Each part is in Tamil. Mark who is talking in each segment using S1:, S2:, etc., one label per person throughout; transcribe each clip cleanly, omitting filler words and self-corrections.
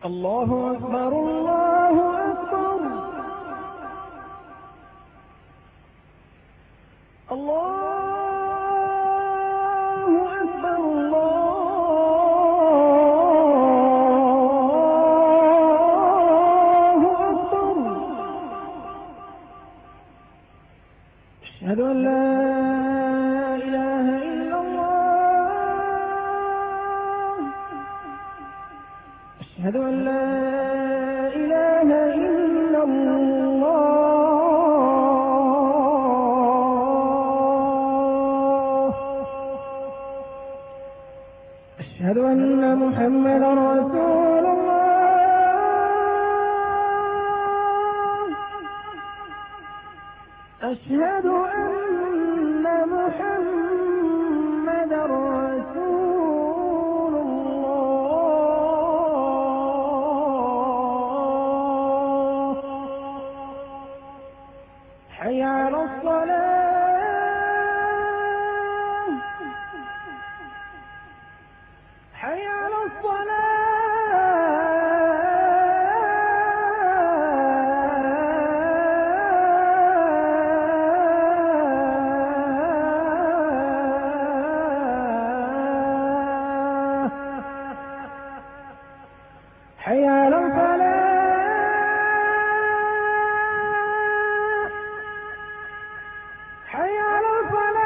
S1: الله أكبر الله أكبر الله أكبر الله أكبر أشهد أن لا إله إلا الله أشهد أن لا إله إلا الله أشهد أن محمدا رسول الله أشهد أن محمدا رسول الله حي على الصلاة حي على الصلاة حي على الفلاح حي على الفلاح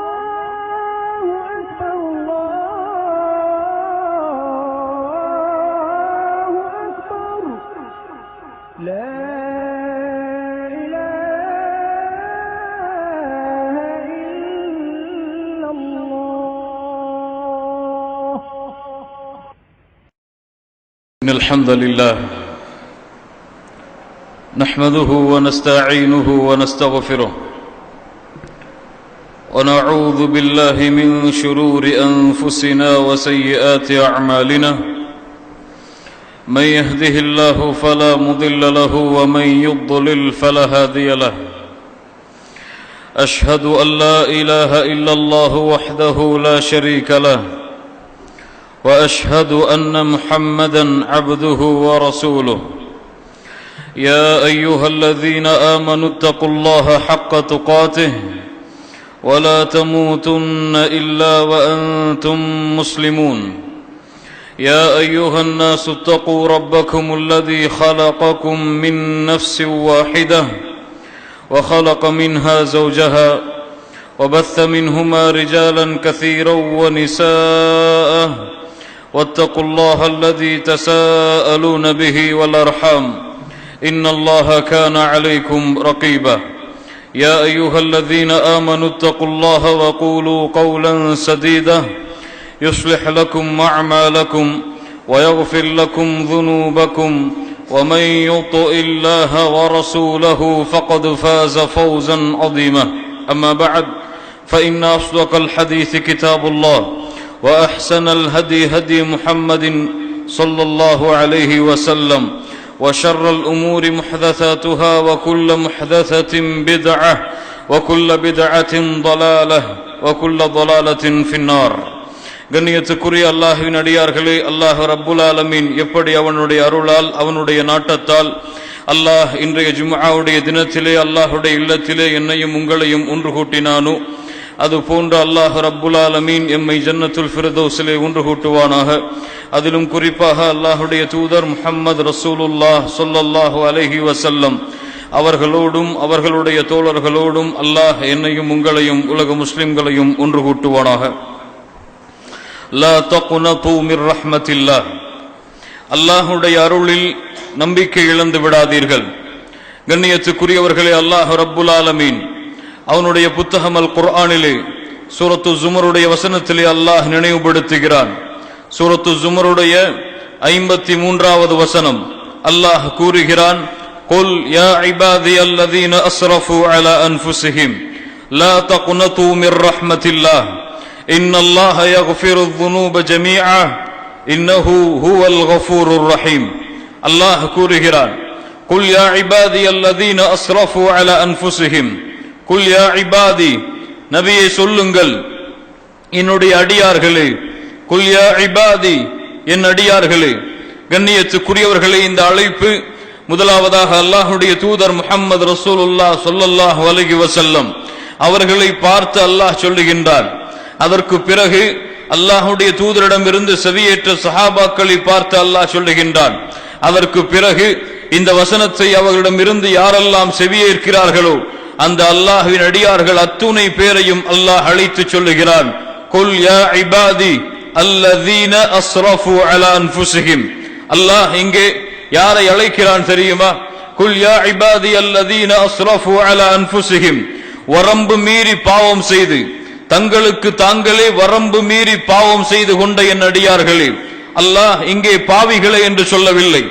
S1: الله أكبر الله أكبر لا إله إلا الله
S2: إن الحمد لله نحمده ونستعينه ونستغفره ونعوذ بالله من شرور أنفسنا وسيئات أعمالنا من يهده الله فلا مضل له ومن يضلل فلا هادي له أشهد أن لا إله إلا الله وحده لا شريك له وأشهد أن محمدا عبده ورسوله يا أيها الذين آمنوا اتقوا الله حق تقاته ولا تموتن إلا وأنتم مسلمون يا أيها الناس اتقوا ربكم الذي خلقكم من نفس واحدة وخلق منها زوجها وبث منهما رجالا كثيرا ونساء واتقوا الله الذي تساءلون به والأرحام إن الله كان عليكم رقيبا يا أيها الذين آمنوا اتقوا الله وقولوا قولا سديدا يصلح لكم أعمالكم ويغفر لكم ذنوبكم ومن يطع الله ورسوله فقد فاز فوزا عظيما أما بعد فإن أصدق الحديث كتاب الله وأحسن الهدي هدي محمد صلى الله عليه وسلم وشر الأمور محدثاتها وكل محدثة بدعة وكل بدعة ضلالة وكل ضلالة في النار கண்ணியத்துக்குரிய அல்லாஹ்வின் அடியார்களே, அல்லாஹ் ரப்புல் ஆலமீன் எப்படி அவனுடைய அருளால் அவனுடைய நாட்டத்தால் அல்லாஹ் இன்றைய ஜும்ஆவுடைய தினத்திலே அல்லாஹுடைய இல்லத்திலே என்னையும் உங்களையும் ஒன்று கூட்டினானோ அது போன்று அல்லாஹ் ரப்புல் ஆலமீன் எம்மை ஜன்னத்துல் ஃபிர்தௌஸிலே ஒன்று கூட்டுவானாக. அதிலும் குறிப்பாக அல்லாஹுடைய தூதர் முஹம்மது ரசூலுல்லாஹ் ஸல்லல்லாஹு அலைஹி வஸல்லம் அவர்களோடும் அவர்களுடைய தோழர்களோடும் அல்லாஹ் என்னையும் உங்களையும் உலக முஸ்லிம்களையும் ஒன்று கூட்டுவானாக. லா தக்னது மிர் ரஹ்மத்தில்லாஹ், அல்லாஹுடைய அருளில் நம்பிக்கை இழந்து விடாதீர்கள். கண்ணியத்துக்குரியவர்களே, அல்லாஹ் ரப்புல் ஆலமீன் அவனுடைய புத்தகம் அல் குர்ஆனிலே சூரத்து ஜுமருடைய வசனத்திலே அல்லாஹ் நினைவுபடுத்துகிறான். சூரத்து ஜுமருடைய 53வது வசனம் அல்லாஹ் கூறுகிறான், குல் யா இபாதியல்லதீன அஸ்ரஃபு அலா அன்ஃபுஸிஹிம் லா தக்னது மிர் ரஹ்மத்தில்லாஹ் இன்னல்லாஹ யக்ஃபிருத் ذுனூப ஜமீஆ இன்னஹு ஹுவல் கஃபூருர் ரஹீம். அல்லாஹ் கூறுகிறான், குல் யா இபாதி அல்லதீன அஸ்ரஃபு அலா அன்ஃபுஸிஹிம், குல் யா இபாதி, நபியே சொல்லுங்கள் என்னுடைய அடியார்களே, குல் யா இபாதி, என் அடியார்களே. கண்ணியத்துக்குரியவர்களே, இந்த அழைப்பு முதலாவதாக அல்லாஹ்வுடைய தூதர் முஹம்மது ரசூலுல்லாஹ் ஸல்லல்லாஹு அலைஹி வஸல்லம் அவர்களை பார்த்து அல்லாஹ் சொல்லுகின்றார். அதற்கு பிறகு அல்லாஹ்வுடைய தூதரிடமிருந்து செவியேற்ற சஹாபாக்களை பார்த்து அல்லாஹ் சொல்லுகின்றான். அதற்கு பிறகு இந்த வசனத்தை அவர்களிடமிருந்து யாரெல்லாம் செவியேற்கிறார்களோ அந்த அல்லாஹ்வின் அடியார்கள் அத்துணை பேரையும் அல்லாஹ் அழைத்து சொல்லுகிறான், குல் யா இபாதி அல்லதீன அஸ்ரஃபு அலா அன்ஃபுஸிஹிம். அல்லாஹ் இங்கே யாரை அழைக்கிறான் தெரியுமா? குல் யா இபாதி அல்லதீன அஸ்ரஃபு அலா அன்ஃபுஸிஹிம். வரம்பு மீறி பாவம் செய்து, தங்களுக்கு தாங்களே வரம்பு மீறி பாவம் செய்து கொண்ட என் அடியார்களே. அல்லாஹ் இங்கே பாவிகளை என்று சொல்லவில்லை,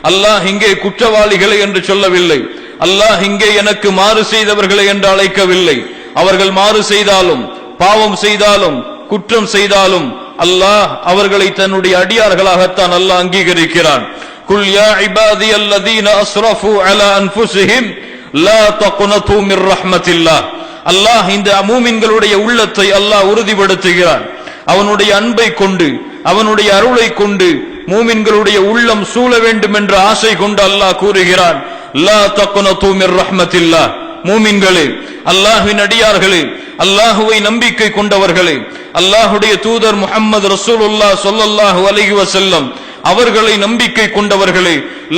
S2: அல்லாஹ் இங்கே குற்றவாளிகளை என்று சொல்லவில்லை, அல்லாஹ் இங்கே எனக்கு மாறு செய்தவர்களை என்று அழைக்கவில்லை. அவர்கள் மாறு செய்தாலும் பாவம் செய்தாலும் குற்றம் செய்தாலும் அல்லாஹ் அவர்களை தன்னுடைய அடியார்களாகத்தான் அல்லாஹ் அங்கீகரிக்கிறான். குல் யா இபாதி அல்லதீன அஸ்ரஃபு அலா அன்ஃபுஸிஹிம் லா தக்னது மிர் ரஹ்மத்தில்லாஹ். அல்லாஹ் இந்த மூமின்களுடைய உள்ளத்தை அல்லாஹ் உறுதிப்படுத்துகிறான். அவனுடைய அன்பை கொண்டு, அவனுடைய அருளை கொண்டு மூமின்களுடைய உள்ளம் சூழ வேண்டும் என்ற ஆசை கொண்டு அல்லாஹ் கூறுகிறான், லா தக்னது மிர் ரஹ்மத்தில்லாஹ். மூமின்களே, அல்லாஹ்வின் அடியார்களே, அல்லாஹ்வை நம்பிக்கை கொண்டவர்களே, அல்லாஹ்வுடைய தூதர் முஹம்மது ரசூலுல்லாஹ் ஸல்லல்லாஹு அலைஹி வஸல்லம் அவர்களை நம்பிக்கை கொண்டவர்களே,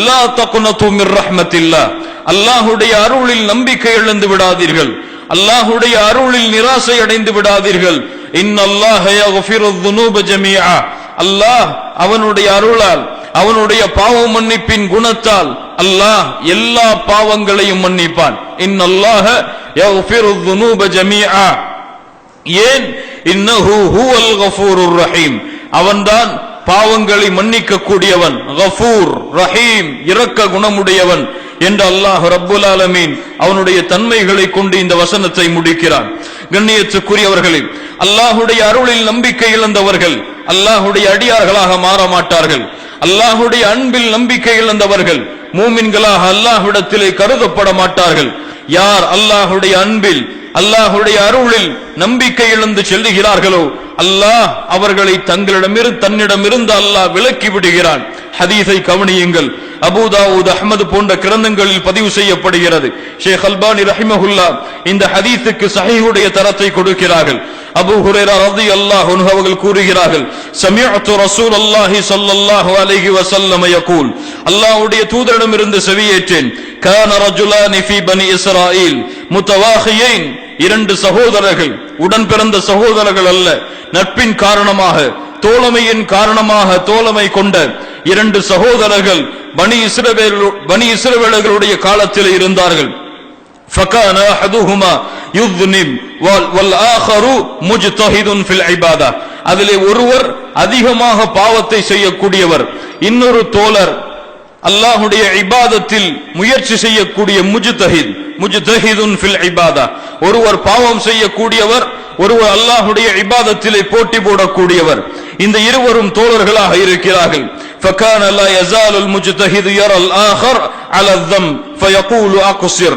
S2: லா தக்னது மிர் ரஹ்மத்தில்லாஹ். அல்லாஹ்வுடைய அருளில் நம்பிக்கை இழந்து விடாதீர்கள், அல்லாஹ்வுடைய அருளில் நிராசை அடைந்து விடாதீர்கள். இன்னல்லாஹ யக்ஃபிருத் துனூப ஜமீஆ. அல்லாஹ் அவனுடைய அருளால், அவனுடைய பாவ மன்னிப்பின் குணத்தால் அல்லாஹ் எல்லா பாவங்களையும் மன்னிப்பான். இன்னல்லாஹ யக்ஃபிருத் துனூப ஜமீஆ. ஏன்? இன்னஹு ஹுவல் கஃபூருர் ரஹீம். அவன்தான் பாவங்களை மன்னிக்க கூடியவன், கஃபூர், ரஹீம், இரக்க குணமுடையவன் என்று அல்லாஹ் ரப்புல் ஆலமீன் அவனுடைய தன்மைகளை கொண்டு இந்த வசனத்தை முடிக்கிறான். கண்ணியத்துக்குரியவர்களே, அல்லாஹ்வுடைய அருளில் நம்பிக்கை இழந்தவர்கள் அல்லாஹ்வுடைய அடியார்களாக மாற மாட்டார்கள். அல்லாஹ்வுடைய அன்பில் நம்பிக்கை இழந்தவர்கள் மூமின்களாக அல்லாஹ்விடத்திலே கருதப்பட மாட்டார்கள். யார் அல்லாஹ்வுடைய அன்பில், அல்லாஹ்வுடைய அருளில் நம்பிக்கை இழந்து செல்லுகிறார்களோ அல்லாஹ் அவர்களை தன்னிடமிருந்து அல்லாஹ் விலக்கி விடுகிறான். ஹதீஸை கவனியுங்கள். அபூ தாவூத், அஹ்மது போன்ற கிரந்தங்களில் பதிவு செய்யப்படுகிறது. ஷேக் அல்பானி ரஹிமஹுல்லாஹ் இந்த ஹதீஸுக்கு ஸஹீஹுடைய தரத்தை கொடுக்கிறார்கள். அபூ ஹுரைரா ரலியல்லாஹு அன்ஹு அவர்கள் கூறுகிறார்கள், சமிஅத்து ரசூலல்லாஹி ஸல்லல்லாஹு அலைஹி வஸல்லம் யகூல். அல்லாஹ்வுடைய தூதரிடமிருந்து செவியேற்றேன், கான ரஜுலானி ஃபீ பனி இஸ்ராயீல் முத்தவாஹியைன். இரண்டு சகோதரர்கள், உடன் பிறந்த சகோதரர்கள் அல்ல, நட்பின் காரணமாக, தோழமையின் காரணமாக தோழமை கொண்ட இரண்டு சகோதரர்கள் பனி இஸ்ரவேலர்களுடைய காலத்தில் இருந்தார்கள். فكان احدهما يذنب والاخر مجتهد في العباده. அதிலே ஒருவர் அதிகமாக பாவத்தை செய்யக்கூடியவர், இன்னொரு தோழர் அல்லாஹ்வுடைய இபாதத்தில் முயற்சி செய்யக்கூடிய முஜ்தஹிதுன் ஃபில் இபாதா. ஒருவர் பாவம் செய்யக்கூடியவர், ஒருவர் அல்லாஹ்வுடைய இபாதத்திலே போட்டி போடக்கூடியவர். இந்த இருவரும் தோழர்களாக இருக்கிறார்கள். فكان لا يزال المجتهد يرى الاخر على الذنب فيقول اقصر.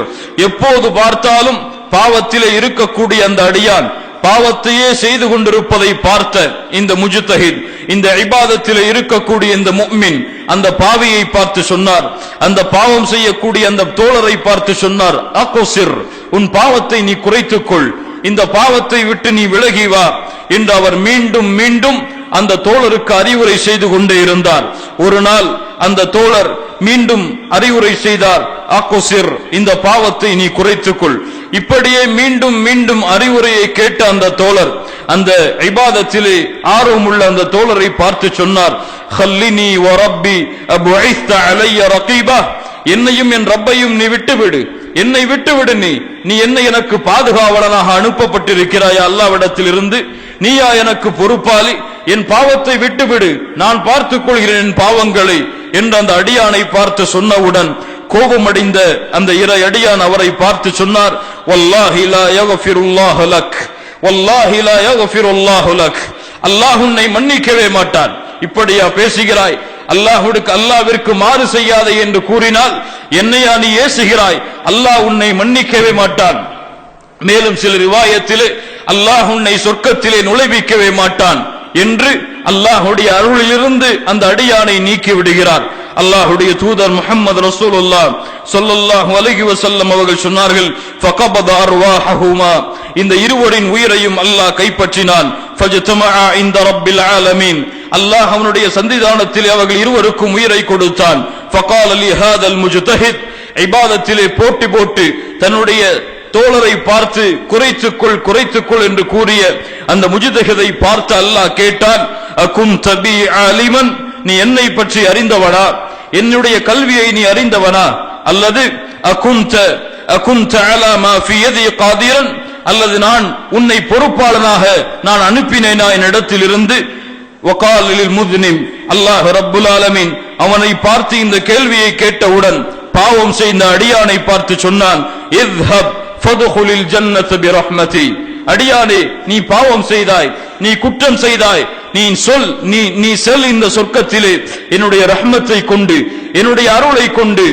S2: எப்போது பார்த்தாலும் பாவத்திலே இருக்கக்கூடிய அந்த அடியான் பாவத்தையே செய்து கொண்டிருப்பதை பார்த்த இந்த முஜ்தஹித், இந்த இபாதத்திலே இருக்கக்கூடிய இந்த முஃமின் அந்த பாவியை பார்த்து சொன்னார், அந்த பாவம் செய்யக்கூடிய அந்த தோழரை பார்த்து சொன்னார், அக்ஸிர், உன் பாவத்தை நீ குறைத்துக்கொள், இந்த பாவத்தை விட்டு நீ விலகி வா என்று அவர் மீண்டும் மீண்டும் அந்த தோழருக்கு அறிவுரை செய்து கொண்டே இருந்தார். ஒரு நாள் அந்த தோழர் மீண்டும் அறிவுரை செய்தார், அக்ஸிர், இந்த பாவத்தை நீ குறைத்துக்கொள். இப்படியே மீண்டும் மீண்டும் அறிவுரையை கேட்ட அந்த தோழர் அந்த இபாதத்திலே ஆர்வமுள்ள அந்த தோழரை பார்த்து சொன்னார், ஹல்லினி வ ரப்பி அபுஇஸ்த அலைய ரகீபா. என்னையும் என் ரப்பையும் நீ விட்டுவிடு, என்னை விட்டுவிடு, நீ என்னை எனக்கு பாதுகாவலனாக அனுப்பப்பட்டிருக்கிறாயா அல்லாஹ்விடத்தில் இருந்து, நீயா எனக்கு பொறுப்பாளி, என் பாவத்தை விட்டுவிடு, நான் பார்த்துக் கொள்கிறேன் என் பாவங்களை என்று அந்த அடியானை பார்த்து சொன்னவுடன் கோபமடைந்த அந்த இறை அடியான் அவரை பார்த்து சொன்னார், வல்லாஹி லா யக்ஃபிருல்லாஹு லக், வல்லாஹி லா யக்ஃபிருல்லாஹு லக், அல்லாஹ் உன்னை மன்னிக்கவே மாட்டான். இப்படியா பேசுகிறாய்? அல்லாஹ்விற்கு மாறு செய்யாதே என்று கூறினால் என்னையா நீ ஏசுகிறாய், அல்லாஹ் உன்னை மன்னிக்கவே மாட்டான். மேலும் சில ரிவாயத்திலே அல்லாஹ் உன்னை சொர்க்கத்திலே நுழைவிக்கவே மாட்டான் என்று அல்லாஹ்வுடைய அருளிலிருந்து அந்த அடியானை நீக்கி விடுகிறார். அல்லாஹ்வுடைய தூதர் முஹம்மது ரசூலுல்லாஹ் ஸல்லல்லாஹு அலைஹி வஸல்லம் அவர்கள் சொன்னார்கள், ஃபகபத அர்வாஹுமா, இந்த இருவரின் உயிரையும் அல்லாஹ் கைப்பற்றினான். ஃபஜ்தமஆ இன்த ரப்பில் ஆலமீன், அல்லாஹ் அவனுடைய சன்னிதானத்திலே அவர்கள் இருவருக்கும் உயிரை கொடுத்தான். ஃபகால லி ஹாதல் முஜ்தஹித், இபாதத்திலே போட்டி போட்டு தன்னுடைய தோழரை பார்த்து குறைத்துக்கொள் என்று கூறிய அந்த முஜ்தஹிதை பார்த்து அல்லாஹ் கேட்டான், அகுன்த பி ஆலிமன், நீ என்னை பற்றி அறிந்தவனா, என்னுடைய கல்வியை நீ அறிந்தவனா, அல்லது அகுன்த அலா மா ஃபி யதி காதிரன், அல்லது நான் உன்னை பொறுப்பாளனாக நான் அனுப்பினேனா என்னிடத்தில் இருந்து. வகால லில் முஸ்லிம், அல்லாஹ் ரப்புல் ஆலமீன் அவனை பார்த்து இந்த கேள்வியை கேட்டவுடன் பாவம் செய்த அடியானை பார்த்து சொன்னான், இத்ஹப் ஃபதுகுலில் ஜன்னத பிரஹ்மதி, அடியானே நீ பாவம் செய்தாய், நீ குற்றம் செய்தாய், நீ செல் இந்த சொர்க்கத்திலே என்னுடைய ரஹ்மத்தை கொண்டு என்னுடைய அருளை கொண்டு.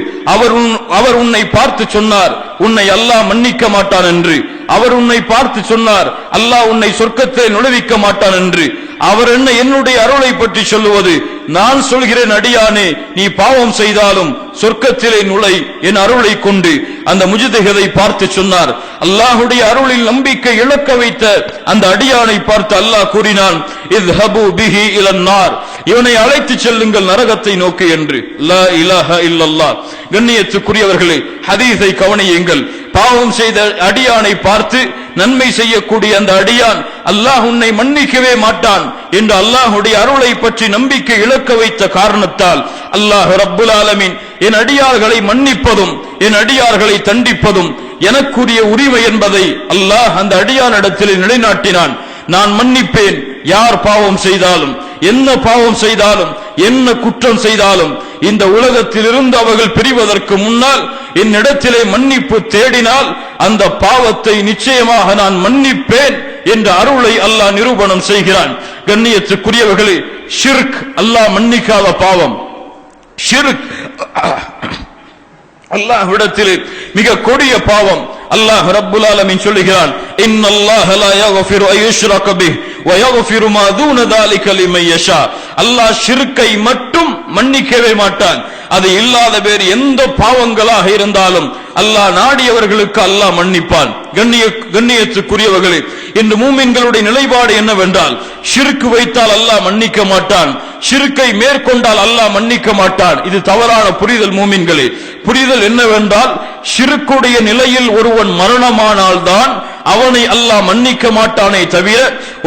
S2: அவர் உன்னை பார்த்து சொன்னார் உன்னை அல்லாஹ் மன்னிக்க மாட்டான் என்று. அவர் உன்னை பார்த்து சொன்னார் அல்லாஹ் உன்னை சொர்க்கத்தை நுழைவிக்க மாட்டான் என்று. அவர் என்ன என்னுடைய அருளை பற்றி சொல்லுவது? நான் சொல்கிறேன் அடியானே, நீ பாவம் செய்தாலும் சொர்க்கத்திலே நுழை என் அருளை கொண்டு. அந்த முஜ்தஹிதை பார்த்து சொன்னார். அல்லாஹ்வுடைய அருளில் நம்பிக்கை இழக்க வைத்த அந்த அடியானை பார்த்து அல்லாஹ் கூறினான், இத்ஹபு பிஹி இலன் நார், இவனை அழைத்து செல்லுங்கள் நரகத்தை நோக்கி என்று. லா இலாஹ இல்லல்லாஹ். கண்ணியத்துக்குரியவர்களே, ஹதீஸை கவனியுங்கள். பாவம் செய்த அடியானை பார்த்து நன்மை செய்யக்கூடிய அந்த அடியான் அல்லாஹ் உன்னை மன்னிக்கவே மாட்டான் என்று அல்லாஹ்வுடைய அருளை பற்றி நம்பிக்கை இழக்க வைத்த காரணத்தால் அல்லாஹ் ரப்புல் ஆலமீன் என் அடியார்களை மன்னிப்பதும் என் அடியார்களை தண்டிப்பதும் எனக்குரிய உரிமை என்பதை அல்லாஹ் அந்த அடியானிடத்தில் நிலைநாட்டினான். நான் மன்னிப்பேன் யார் பாவம் செய்தாலும், என்ன பாவம் செய்தாலும், என்ன குற்றம் செய்தாலும். இந்த உலகத்திலிருந்து அவர்கள் பிரிவதற்கு முன்னால் என்னிடத்திலே மன்னிப்பு தேடினால் அந்த பாவத்தை நிச்சயமாக நான் மன்னிப்பேன் என்ற அருளை அல்லாஹ் நிரூபணம் செய்கிறான். கண்ணியத்துக்குரியவர்களே, ஷிர்க் அல்லாஹ் மன்னிக்காத பாவம். ஷிர்க் அல்லாஹ்விடத்திலே மிக கொடிய பாவம். அல்லாஹ் ரப்புல் ஆலமீன் சொல்லுகிறான், இன்னல்லாஹ லா யக்ஃபிரு அன் யுஷ்ரக பிஹி வ யக்ஃபிரு மா தூன தாலிக லிமன் யஷா. அல்லாஹ் ஷிர்க்கை மட்டும் மன்னிக்கவே மாட்டான். அது இல்லாத வேறு எந்த பாவங்களாக இருந்தாலும் அல்லாஹ் நாடியவர்களுக்கு அல்லாஹ் மன்னிப்பான். கண்ணியத்துக்குரியவர்களே, இன்று மூமின்களுடைய நிலைப்பாடு என்னவென்றால், ஷிர்க் வைத்தால் அல்லாஹ் மன்னிக்க மாட்டான், ஷிர்க்கை மேற்கொண்டால் அல்லாஹ் மன்னிக்க மாட்டான். இது தவறான புரிதல். மூமின்களே, புரிதல் என்னவென்றால், ஷிர்க்குடைய நிலையில் ஒருவன் மரணமானால் தான் அவனை அல்லாஹ் மன்னிக்க மாட்டானே தவிர,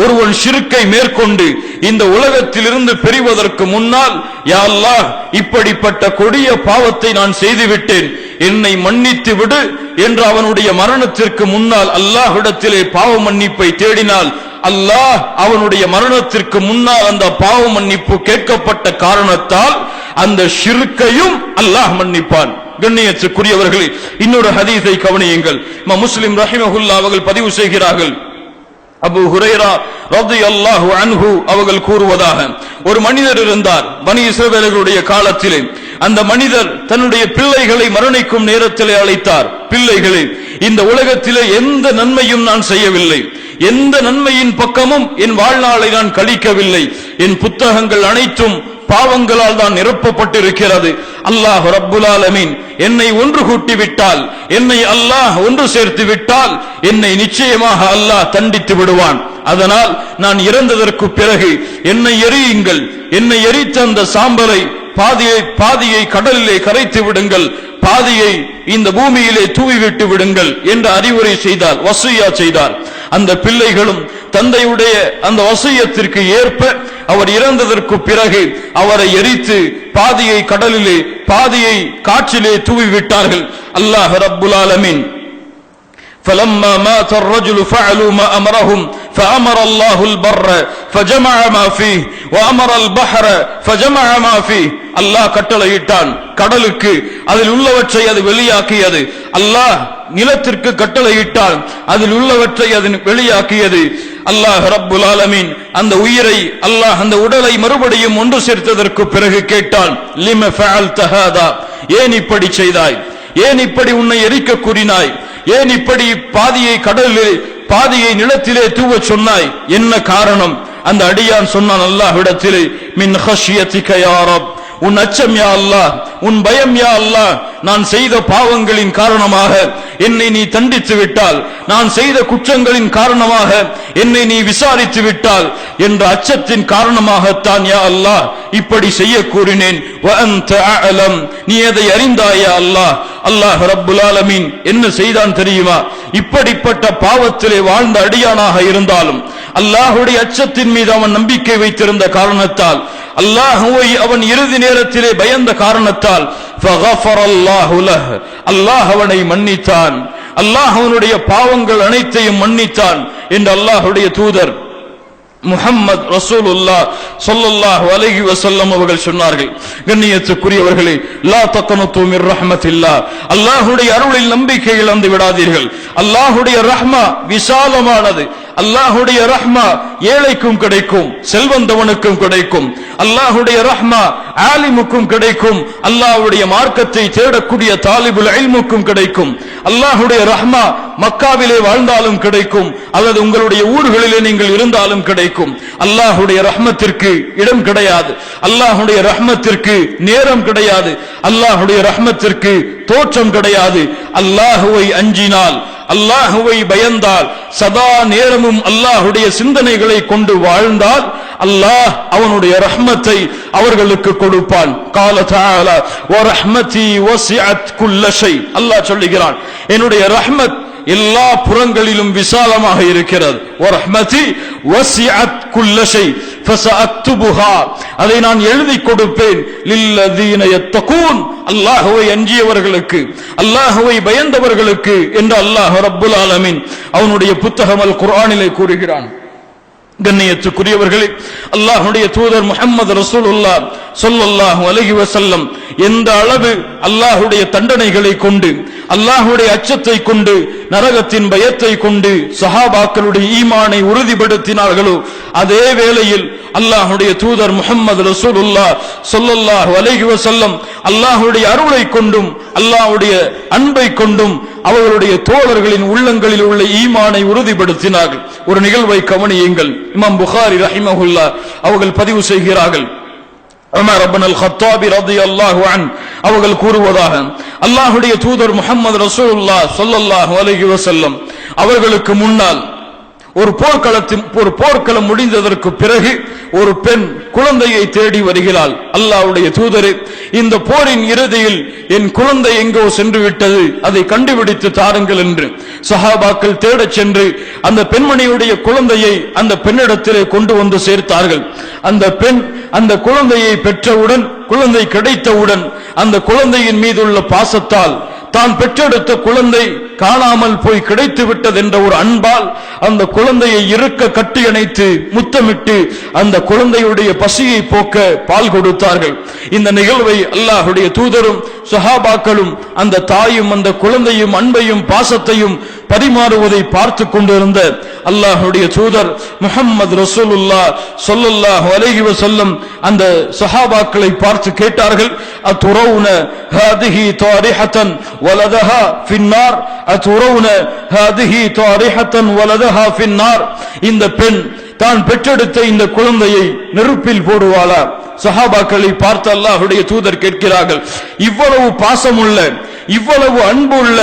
S2: ஒருவன் ஷிர்க்கை மேற்கொண்டு இந்த உலகத்திலிருந்து பிரிவதற்கு முன்னால், யா அல்லாஹ் இப்படிப்பட்ட கொடிய பாவத்தை நான் செய்துவிட்டேன், என்னை மன்னித்து விடு என்று அவனுடைய மரணத்திற்கு முன்னால் அல்லாஹ்விடத்திலே பாவ மன்னிப்பை தேடினால், அல்லாஹ் அவனுடைய மரணத்திற்கு முன்னால் அந்த பாவ மன்னிப்பு கேட்கப்பட்ட காரணத்தால் அந்த ஷிர்க்கையும் அல்லாஹ் மன்னிப்பான். கண்ணியத்துக்குரியவர்களே, இன்னொரு ஹதீஸை கவனியுங்கள். முஸ்லிம் ரஹிமஹுல்லாஹ் அவர்கள் பதிவு செய்கிறார்கள், அபூ ஹுரைரா ரலியல்லாஹு அன்ஹு அவர்கள் கூறுவதாக, ஒரு மனிதர் இருந்தார் பனி இஸ்ரவேலர்களுடைய காலத்திலே. அந்த மனிதர் தன்னுடைய பிள்ளைகளை மரணிக்கும் நேரத்திலே அழைத்தார், பிள்ளைகளே, இந்த உலகத்திலே எந்த நன்மையும் நான் செய்யவில்லை, எந்த நன்மையின் பக்கமும் என் வாழ்நாளை நான் கழிக்கவில்லை, என் புத்தகங்கள் அனைத்தும் பாவங்களால் தான் நிரப்பப்பட்டிருக்கிறது. அல்லாஹ் ரப்புல் ஆலமீன் என்னை ஒன்று கூட்டி விட்டால், என்னை அல்லாஹ் ஒன்று சேர்த்து விட்டால், என்னை நிச்சயமாக அல்லாஹ் தண்டித்து விடுவான். அதனால் நான் இறந்ததற்கு பிறகு என்னை எரியுங்கள், என்னை எரித்த அந்த சாம்பலை பாதியை கடலிலே கரைத்து விடுங்கள், பாதியை இந்த பூமியிலே தூவிவிட்டு விடுங்கள் என்று அறிவுரை செய்தார், வசியா செய்தார். அந்த பிள்ளைகளும் தந்தையுடைய அந்த வசியத்திற்கு ஏற்ப அவர் இறந்ததற்கு பிறகு அவரை எரித்து பாதியை கடலிலே பாதியை காற்றிலே தூவிவிட்டார்கள். அல்லாஹ் ரப்புல் ஆலமீன் فلما مات الرجل فعلوا ما أمرهم فأمر الله البر فجمع ما فيه وأمر البحر فجمع ما فيه. அல்லாஹ் கட்டளையிட்டான் கடலுக்கு, அதில் உள்ளவற்றை அது வெளியாக்கியது. அல்லாஹ் நிலத்திற்கு கட்டளையிட்டான், அதில் உள்ளவற்றை அது வெளியாக்கியது. அல்லாஹ் ரப்புல் ஆலமீன் அந்த உயிரை, அல்லாஹ் அந்த உடலை மறுபடியும் ஒன்று சேர்த்ததற்கு பிறகு கேட்டான், லிம ஃபஅல்த ஹாதா, ஏன் இப்படி செய்தாய், ஏன் இப்படி உன்னை எரிக்க கூறினாய், ஏன் இப்படி பாதியை கடலில் பாதியை நிலத்திலே தூவ சொன்னாய், என்ன காரணம்? அந்த அடியான் சொன்னான் அல்லாஹ்விடத்திலே, மின் ஹஷ்யதிக யா ரப், உன் அச்சம் யா அல்லாஹ், உன் பயம் யா அல்லாஹ், நான் செய்த பாவங்களின் காரணமாக என்னை நீ தண்டித்து விட்டால், நான் செய்த குற்றங்களின் காரணமாக என்னை நீ விசாரித்து விட்டால் என்ற அச்சத்தின் காரணமாகத்தான் யா அல்லாஹ் இப்படி செய்ய கூறினேன். வ அன்த அஅலம், நீ அதை அறிந்தாய் யா அல்லாஹ். அல்லாஹ் ரப்புல் ஆலமீன் என்ன செய்தான் தெரியுமா? இப்படிப்பட்ட பாவத்திலே வாழ்ந்த அடியானாக இருந்தாலும் அல்லாஹ்வுடைய அச்சத்தின் மீது அவன் நம்பிக்கை வைத்திருந்த காரணத்தால், அல்லாஹ்வை அவன் இறுதி நேரத்திலே பயந்த காரணத்தால், ஃபகஃபரல்லாஹு லஹ், அல்லாஹ் அவனை மன்னித்தான், அல்லாஹ் அவனுடைய பாவங்கள் அனைத்தையும் மன்னித்தான் என்று அல்லாஹ்வுடைய தூதர் முஹம்மது ரசூலுல்லாஹ் ஸல்லல்லாஹு அலைஹி வஸல்லம் அவர்கள் சொன்னார்கள். கண்ணியத்துக்குரியவர்களே, லா தக்னது மிர் ரஹ்மத்தில்லாஹ், அல்லாஹ்வுடைய அருளில் நம்பிக்கை இழந்து விடாதீர்கள். அல்லாஹ்வுடைய ரஹ்மா விசாலமானது. அல்லாஹ்வுடைய ரஹ்மா ஏழைக்கும் கிடைக்கும், செல்வந்தவனுக்கும் கிடைக்கும். அல்லாஹ்வுடைய ரஹ்மா ஆலிமுக்கும் கிடைக்கும், அல்லாஹ்வுடைய மார்க்கத்தை தேடக்கூடிய தாலிபுல் இல்முக்கும் கிடைக்கும். அல்லாஹ்வுடைய ரஹ்மா மக்காவிலே வாழ்ந்தாலும் கிடைக்கும், அல்லது உங்களுடைய ஊர்களிலே நீங்கள் இருந்தாலும் கிடைக்கும். அல்லாஹ்வுடைய ரஹ்மத்திற்கு இடம் கிடையாது, அல்லாஹ்வுடைய ரஹ்மத்திற்கு நேரம் கிடையாது, அல்லாஹ்வுடைய ரஹ்மத்திற்கு தோற்றம் கிடையாது. அல்லாஹ்வை அஞ்சினால், அல்லாஹ்வை பயந்தால், சதா நேரமும் அல்லாஹ்வுடைய சிந்தனைகளை கொண்டு வாழ்ந்தால், அல்லாஹ் அவனுடைய ரஹ்மத்தை அவர்களுக்கு கொடுப்பான். قال تعالى ورحمتي وسعت كل شيء, அல்லாஹ் சொல்லுகிறான், என்னுடைய ரஹ்மத் எல்லா புறங்களிலும் விசாலமாக இருக்கிறது. வரஹ்மதி வசிஅத் குல்ல ஷை ஃபஸஅக்துபுஹா, அதை நான் எழுதி கொடுப்பேன். லில்லதீன யத்தகூன், அல்லாஹ்வை அஞ்சியவர்களுக்கு, அல்லாஹ்வை பயந்தவர்களுக்கு என்று அல்லாஹ் ரப்புல் ஆலமீன் அவனுடைய புத்தகம் அல் குர்ஆனிலே கூறுகிறான். கண்ணியத்துக்குரியவர்களே, அல்லாஹ்வுடைய தூதர் முஹம்மது ரசூலுல்லாஹ் ஸல்லல்லாஹு அலைஹி வஸல்லம் எந்த அளவு அல்லாஹ்வுடைய தண்டனைகளை கொண்டு, அல்லாஹ்வுடைய அச்சத்தை கொண்டு, நரகத்தின் பயத்தை கொண்டு சஹாபாக்களுடைய ஈமானை உறுதிப்படுத்தினார்களோ, அதே வேளையில் அல்லாஹ்வுடைய தூதர் முஹம்மது ரசூலுல்லாஹ் ஸல்லல்லாஹு அலைஹி வஸல்லம் அல்லாஹ்வுடைய அருளை கொண்டும் அல்லாஹ்வுடைய அன்பை கொண்டும் அவர்களுடைய தோழர்களின் உள்ளங்களில் உள்ள ஈமானை உறுதிப்படுத்தினார்கள். ஒரு நிகழ்வை கவனியுங்கள். இமாம் புகாரி ரஹிமஹுல்லாஹ் அவர்கள் பதிவு செய்கிறார்கள், உமர் இப்னு அல்-கத்தாபி ரலியல்லாஹு அன்ஹு அவர்கள் கூறுவதாக, அல்லாஹ்வுடைய தூதர் முஹம்மது ரசூலுல்லாஹ் ஸல்லல்லாஹு அலைஹி வஸல்லம் அவர்களுக்கு முன்னால் ஒரு போர்க்களம் முடிந்ததற்கு பிறகு ஒரு பெண் குழந்தையை தேடி வருகிறாள். அல்லாஹ்வுடைய தூதரே, இந்த போரின் இறுதியில் என் குழந்தை எங்கோ சென்று விட்டது, அதை கண்டுபிடித்து தாருங்கள் என்று சஹாபாக்கள் தேடச் சென்று அந்த பெண்மணியுடைய குழந்தையை அந்த பெண்ணிடத்திலே கொண்டு வந்து சேர்த்தார்கள். அந்த பெண் அந்த குழந்தையை பெற்றவுடன், குழந்தை கிடைத்தவுடன், அந்த குழந்தையின் மீதுள்ள பாசத்தால், தான் பெற்றெடுத்த குழந்தை காணாமல் போய் கிடைத்து விட்டது என்ற ஒரு அன்பால் அந்த குழந்தையை இறுக்க கட்டி அணைத்து முத்தமிட்டு அந்த குழந்தையுடைய பசியை போக்க பால் கொடுத்தார்கள். இந்த நிகழ்வை அல்லாஹ்வுடைய தூதரும் சஹாபாக்களும் அந்த தாயும் அந்த குழந்தையும் அன்பையும் பாசத்தையும் பரிமாறுவதை பார்த்து கொண்டிருந்த அல்லாஹ்வுடைய தூதர் முஹம்மது ரசூலுல்லாஹ் ஸல்லல்லாஹு அலைஹி வஸல்லம் அந்த சஹாபாக்களை பார்த்து கேட்டார்கள், அதுரவுன ஹாதிஹி தாரிஹத்தன் வலதஹா ஃபின்னார், அதுரவுன ஹாதிஹி தாரிஹத்தன் வலதஹா ஃபின்னார், இந்த பெண் தான் பெற்றெடுத்த இந்த குழந்தையை நெருப்பில் போடுவாளா? சஹாபாக்களை பார்த்து அல்லாஹ்வுடைய தூதர் கேட்கிறார்கள், இவ்வளவு பாசமுள்ள, இவ்வளவு அன்புள்ள,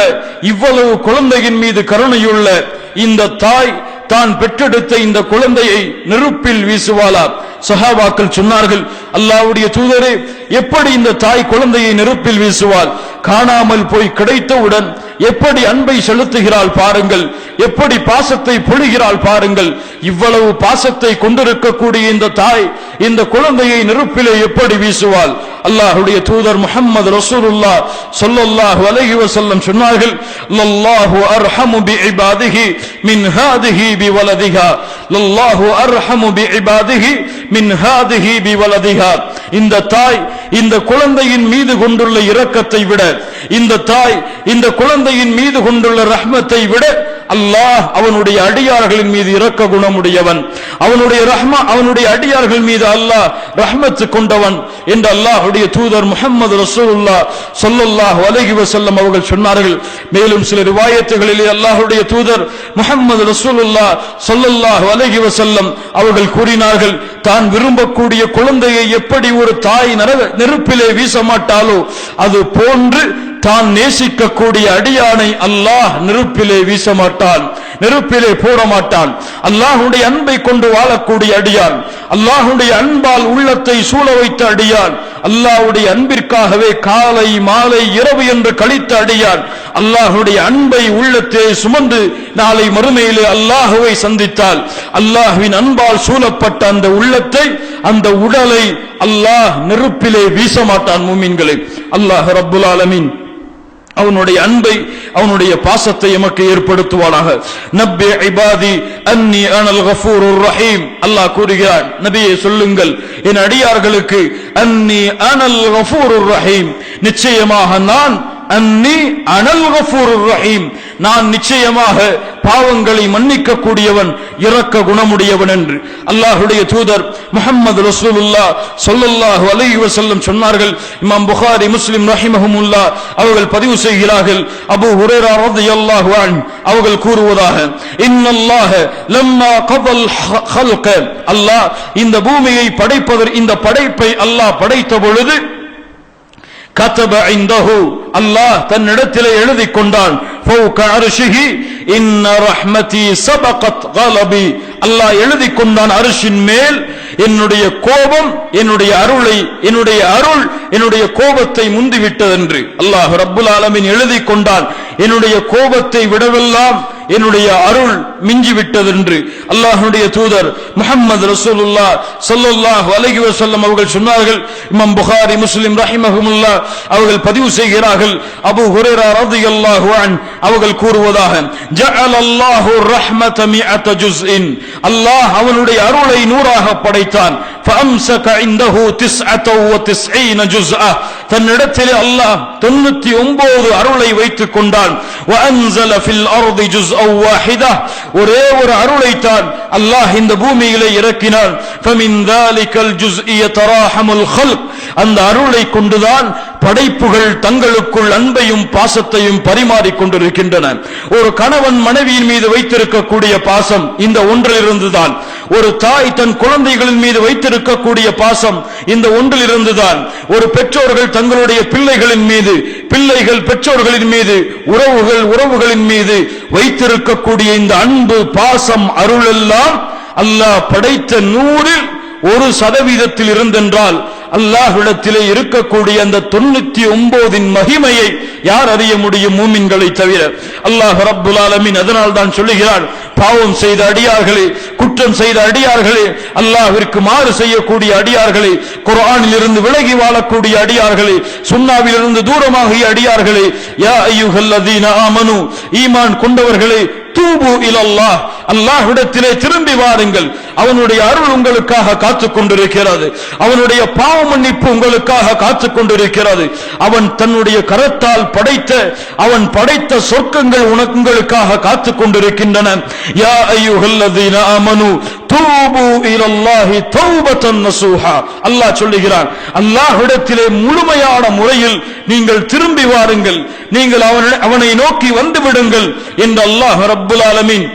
S2: இவ்வளவு குழந்தையின் மீது கருணையுள்ள இந்த தாய் தான் பெற்றெடுத்த இந்த குழந்தையை நெருப்பில் வீசுவாளா? சஹாபாக்கள் சொன்னார்கள், அல்லாஹ்வுடைய தூதரே, எப்படி இந்த தாய் குழந்தையை நெருப்பில் வீசுவாள்? காணாமல் போய் கிடைத்தவுடன் எப்படி அன்பை செலுத்துகிறாள் பாருங்கள், எப்படி பாசத்தை பொழிகிறாள் பாருங்கள். இவ்வளவு பாசத்தை கொண்டிருக்கக்கூடிய இந்த தாய் இந்த குழந்தையை நெருப்பிலே எப்படி வீசுவாள்? அல்லாஹ்வுடைய தூதர் முஹம்மது ரசூலுல்லாஹ் ஸல்லல்லாஹு அலைஹி வஸல்லம் சொன்னார்கள், லல்லாஹு அர்ஹமு பிஇபாதிஹி மின் ஹாதிஹி பிவலதிஹா, லல்லாஹு அர்ஹமு பிஇபாதிஹி மின் ஹாதிஹி பிவலதிஹா. இந்த தாய் இந்த குழந்தையின் மீது கொண்டுள்ள இரக்கத்தை விட, இந்த தாய் இந்த குழந்தையின் மீது கொண்டுள்ள ரஹ்மத்தை விட அல்லாஹ் அவனுடைய அடியார்களின் மீது இரக்க குணமுடையவன். அவனுடைய அடியார்கள் மீது அல்லாஹ் ரஹ்மத்து கொண்டவன் என்று அல்லாஹ்வுடைய தூதர் முஹம்மது ரசூலுல்லாஹ் ஸல்லல்லாஹு அலைஹி வஸல்லம் அவர்கள் சொன்னார்கள். மேலும் சில ரிவாயத்துகளிலே அல்லாஹ்வுடைய தூதர் முஹம்மது ரசூலுல்லாஹ் ஸல்லல்லாஹு அலைஹி வஸல்லம் அவர்கள் கூறினார்கள், தான் விரும்பக்கூடிய குழந்தையை எப்படி ஒரு தாய் நெருப்பிலே வீச மாட்டாளோ அது போன்று தான் நேசிக்கக்கூடிய அடியானை அல்லாஹ் நெருப்பிலே வீச மாட்டான், நெருப்பிலே போட மாட்டான். அல்லாஹ்வுடைய அன்பை கொண்டு வாழக்கூடிய அடியான், அல்லாஹ்வுடைய அன்பால் உள்ளத்தை சூழ வைத்த அடியான், அல்லாஹ்வுடைய அன்பிற்காகவே காலை மாலை இரவு என்று கழித்த அடியான், அல்லாஹ்வுடைய அன்பை உள்ளத்தே சுமந்து நாளை மறுமையிலே அல்லாஹ்வை சந்தித்தால் அல்லாஹ்வின் அன்பால் சூழப்பட்ட அந்த உள்ளத்தை, அந்த உடலை அல்லாஹ் நெருப்பிலே வீச மாட்டான். மூமின்களே, அல்லாஹ் ரப்புல் ஆலமீன் அவனுடைய அன்பை அவனுடைய பாசத்தை எமக்கு ஏற்படுத்துவானாக. நப்பி இபாதி அன்னி அனல் கஃபூருர் ரஹீம். அல்லாஹ் கூறுகிறான், நபியே சொல்லுங்கள் என் அடியார்களுக்கு, அன்னி அனல் கஃபூருர் ரஹீம், நிச்சயமாக நான், அன்னி அனல் கஃபூருர் ரஹீம், நான் நிச்சயமாக பாவங்களை மன்னிக்க கூடியவன், இரக்க குணமுடையவன் என்று அல்லாஹ்வுடைய தூதர் முஹம்மது ரசூலுல்லாஹ் ஸல்லல்லாஹு அலைஹி வஸல்லம் சொன்னார்கள். இமாம் புகாரி முஸ்லிம் ரஹிமஹுமுல்லாஹ் அவர்கள் பதிவு செய்கிறார்கள், அபூ ஹுரைரா ரலியல்லாஹு அன்ஹு அவர்கள் கூறுவதாக, இன்னல்லாஹ லம்மா கதல் ஹல்க, அல்லாஹ் இந்த பூமியை இந்த படைப்பை அல்லாஹ் படைத்த பொழுது, கதப இந்தஹு, அல்லாஹ் தன்னிடத்திலே எழுதி கொண்டான், ஃபௌக அர்ஷிஹி இன்ன ரஹ்மதி சபகத் கலபி, அல்லாஹ் எழுதி கொண்டான் அர்ஷின் மேல் என்னுடைய கோபம் என்னுடைய அருள் என்னுடைய கோபத்தை முந்திவிட்டது என்று அல்லாஹ் ரப்புல் ஆலமீன் எழுதி கொண்டான். என்னுடைய கோபத்தை விடவெல்லாம் என்னுடைய அருள் மிஞ்சிவிட்டது என்று அல்லாஹ்வுடைய தூதர் முஹம்மது ரசூலுல்லாஹ் ஸல்லல்லாஹு அலைஹி வஸல்லம் அவர்கள் சொன்னார்கள். இமாம் புகாரி முஸ்லிம் ரஹிமஹுமுல்லாஹ் அவர்கள் பதிவு செய்கிறார்கள், அபூ ஹுரைரா ரலியல்லாஹு அன்ஹு அவர்கள் கூறுவதாக, ஜஅலல்லாஹு ரஹ்மத மிஅத ஜுஸ்இன், அல்லாஹ் அவனுடைய அருளை 100ஆக படைத்தான். ஃபஅம்ஸக இன்தஹு 99 ஜுஸ்ஆ, தன்னிடத்திலே அல்லாஹ் 99 அருளை வைத்துக் கொண்டான். வஅன்ஸல ஃபில் அர்தி ஜுஸ்அன் வாஹிதா, ஒரே ஒரு அருளை தான் அல்லாஹ் இந்த பூமியிலே இறக்கினான். ஃபமின் ذلிகல் ஜுஸ்இ யதராஹமுல் ஹல்க், அந்த அருளை கொண்டுதான் படைப்புகள் தங்களுக்குள் அன்பையும் பாசத்தையும் பரிமாறிக் கொண்டிருக்கின்றன. ஒரு கணவன் மனைவியின் மீது வைத்திருக்கக்கூடிய பாசம் இந்த ஒன்றிலிருந்துதான். ஒரு தாய் தன் குழந்தைகளின் மீது வைத்திருக்கக்கூடிய பாசம் இந்த ஒன்றிலிருந்துதான். ஒரு பெற்றோர்கள் தங்களுடைய பிள்ளைகளின் மீது, பிள்ளைகள் பெற்றோர்களின் மீது, உறவுகளின் மீது வைத்திருக்கக்கூடிய இந்த அன்பு பாசம் அருளெல்லாம் அல்லாஹ் படைத்த 100ல் 1% இருந்தென்றால் அல்லாஹ்விடத்திலே இருக்கக்கூடிய அந்த 99 மகிமையை யார் அறிய முடியும்? மூமின்களை தவிர. அல்லாஹ் ரப்புல் ஆலமீன் அதனால் தான் சொல்லுகிறான், பாவம் செய்த அடியார்களே, குற்றம் செய்த அடியார்களே, அல்லாஹ்விற்கு மாறு செய்யக்கூடிய அடியார்களே, குர்ஆனில் இருந்து விலகி வாழக்கூடிய அடியார்களே, சுன்னாவில் இருந்து தூரமாகிய அடியார்களே, யா அய்யுஹல்லதீன ஆமனு, ஈமான் கொண்டவர்களே, தூபு இலல்லாஹ், அல்லாஹ்விடத்திலே திரும்பி வாருங்கள். அவனுடைய அருள் உங்களுக்காக காத்துக் கொண்டிருக்கிறது. அவனுடைய பாவ மன்னிப்பு உங்களுக்காக காத்துக் கொண்டிருக்கிறது. அவன் தன்னுடைய கரத்தால் அவன் படைத்த சொர்க்கங்கள் உங்களுக்காக காத்துக் கொண்டிருக்கின்றன. யா அய்யுஹல்லதீன ஆமனு தூபு இலல்லாஹி தௌபத்தன் நசூஹா, அல்லாஹ் சொல்லுகிறான், அல்லாஹ்விடத்திலே முழுமையான முறையில் நீங்கள் திரும்பி வாருங்கள், நீங்கள் அவனை நோக்கி வந்து விடுங்கள் என்று அல்லாஹ் ரப்புல் ஆலமீன்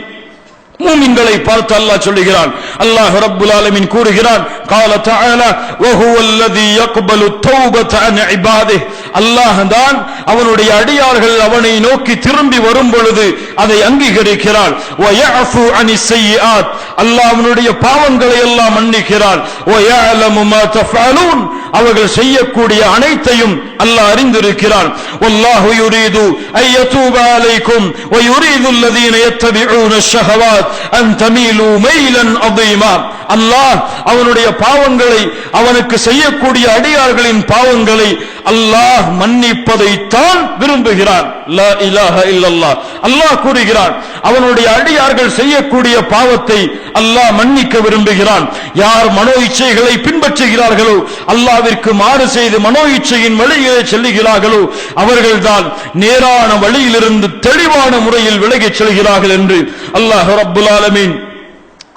S2: மூமின்களை பார்த்து அல்லாஹ் சொல்லுகிறான். அல்லாஹ் ரப்புல் ஆலமீன் கூறுகிறான், قال تعالى وهو الذي يقبل التوبة عن عباده. அல்லாஹ் தான் அவனுடைய அடியார்கள் அவனை நோக்கி திரும்பி வரும் பொழுது அதை அங்கீகரிக்கிறான். ويعفو عن السيئات. அல்லாஹ் அவனுடைய பாவங்களை எல்லாம் மன்னிக்கிறான். ويعلم ما تفعلون. அவர்கள் செய்யக்கூடிய அனைத்தையும் அல்லாஹ் அறிந்திருக்கிறான். والله يريد أن يتوب عليكم ويريد الذين يتبعون الشهوات أن تميلوا ميلا عظيما. அல்லாஹ் அவனுடைய பாவங்களை அவனுக்கு செய்யக்கூடிய அடியார்களின் பாவங்களை அல்லாஹ் மன்னிப்பதை தான் விரும்புகிறான். லா இலாஹா இல்லல்லாஹ். அல்லாஹ் கூறுகிறான், அவனுடைய அடியார்கள் செய்யக்கூடிய பாவத்தை அல்லாஹ் மன்னிக்க விரும்புகிறான். யார் மனோ இச்சைகளை பின்பற்றுகிறார்களோ, அல்லாஹ்விற்கு மாறு செய்து மனோ இச்சையின் வழியிலே செல்லுகிறார்களோ, அவர்கள்தான் நேரான வழியிலிருந்து தெளிவான முறையில் விலகிச் செல்கிறார்கள் என்று அல்லாஹ் ரப்புல் ஆலமீன்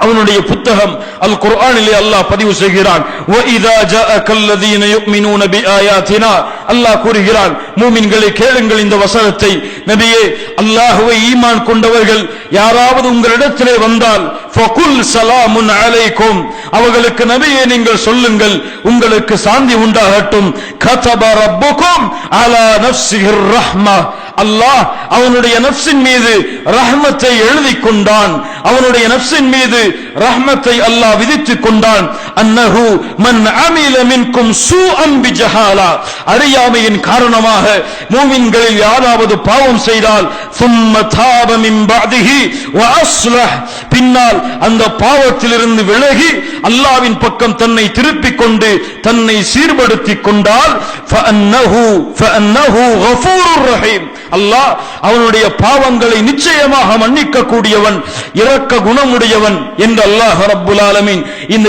S2: அவனுடைய புத்தகம் அல் குர்ஆனிலே அல்லாஹ் பதிவு செய்கிறான். وَإِذَا جَاءَكَ الَّذِينَ يُؤْمِنُونَ بِآيَاتِنَا. அல்லாஹ் கூறுகிறான், மூமின்களே கேளுங்கள் இந்த வசனத்தை. நபியே, அல்லாஹ்வை ஈமான் கொண்டவர்கள் யாராவது உங்களிடத்திலே வந்தால் ஃபகுல் ஸலாமுன் அலைக்கும். அவர்களுக்கு நபியே நீங்கள் சொல்லுங்கள், உங்களுக்கு சாந்தி உண்டாகட்டும். கதப ரப்புக்கும் அலா நஃப்ஸிஹிர் ரஹ்மா. அல்லாஹ் அவனுடைய நஃப்ஸின் மீது ரஹ்மத்தை எழுதி கொண்டான். அவனுடைய நஃப்ஸின் மீது ரஹ்மத்தை அல்லாஹ் விதித்துக் கொண்டான். அன்னஹு மன் அமில மின்கும் சூஅன் பிஜஹாலா. அறியாமையின் காரணமாக மூமின்களில் யாராவது பாவம் செய்தால் ثم تاب من بعده واصلح. பின்னால் அந்த பாவத்திலிருந்து விலகி அல்லாஹ்வின் பக்கம் தன்னை திருப்பிக் கொண்டு தன்னை சீர்படுத்திக் கொண்டால் فأنه غفور رحيم. அல்லாஹ் அவனுடைய பாவங்களை நிச்சயமாக மன்னிக்க கூடியவன், இரக்க குணமுடையவன் என்று அல்லாஹ் ரப்புல் ஆலமீன் இந்த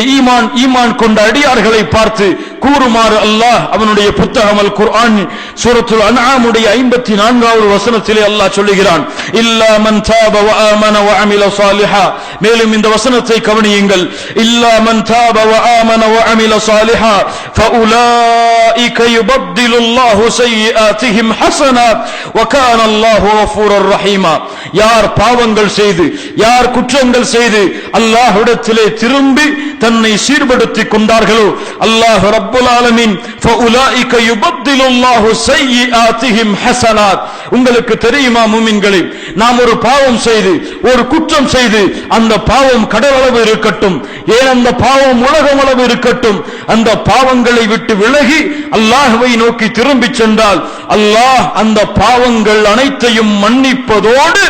S2: ஈமான் கொண்ட அடியார்களை பார்த்து கூறுமாறு அல்லாஹ் அவனுடைய புத்தகம் அல் குர்ஆன் சூரத்துல் அன்ஆம் உடைய 54வது வசனத்திலே அல்லாஹ் சொல்லுகிறான், இல்லா மன் தாப வ ஆமன வ அமில சாலிஹா. மேலும் இந்த வசனத்தை கவனியுங்கள். இல்லா மன் தாப வ ஆமன வ அமில சாலிஹா ஃபஉலாயிக யுபத்திலுல்லாஹு ஸய்யிஆத்திஹிம் ஹஸனாத் வ கான அல்லாஹு கஃபூரர் ரஹீமா. யார் பாவங்கள் செய்து, யார் குற்றங்கள் செய்து அல்லாஹ்விடத்திலே திரும்பி தன்னை சீர்படுத்திக் கொண்டார்களோ, அல்லாஹ் ரப்புல் ஆலமீன் ஃபஉலாயிக யுபத்திலுல்லாஹு ஸய்யிஆத்திஹிம் ஹஸனாத். உங்களுக்கு தெரியுமா மூமின்களே, நாம் ஒரு பாவம் செய்து, ஒரு குற்றம் செய்து, அந்த பாவம் கடலளவு இருக்கட்டும், ஏன் அந்த பாவம் உலகமளவு இருக்கட்டும், அந்த பாவங்களை விட்டு விலகி அல்லாஹ்வை நோக்கி திரும்பி சென்றால் அல்லாஹ் அந்த பாவங்கள் அனைத்தையும் மன்னிப்பதோடு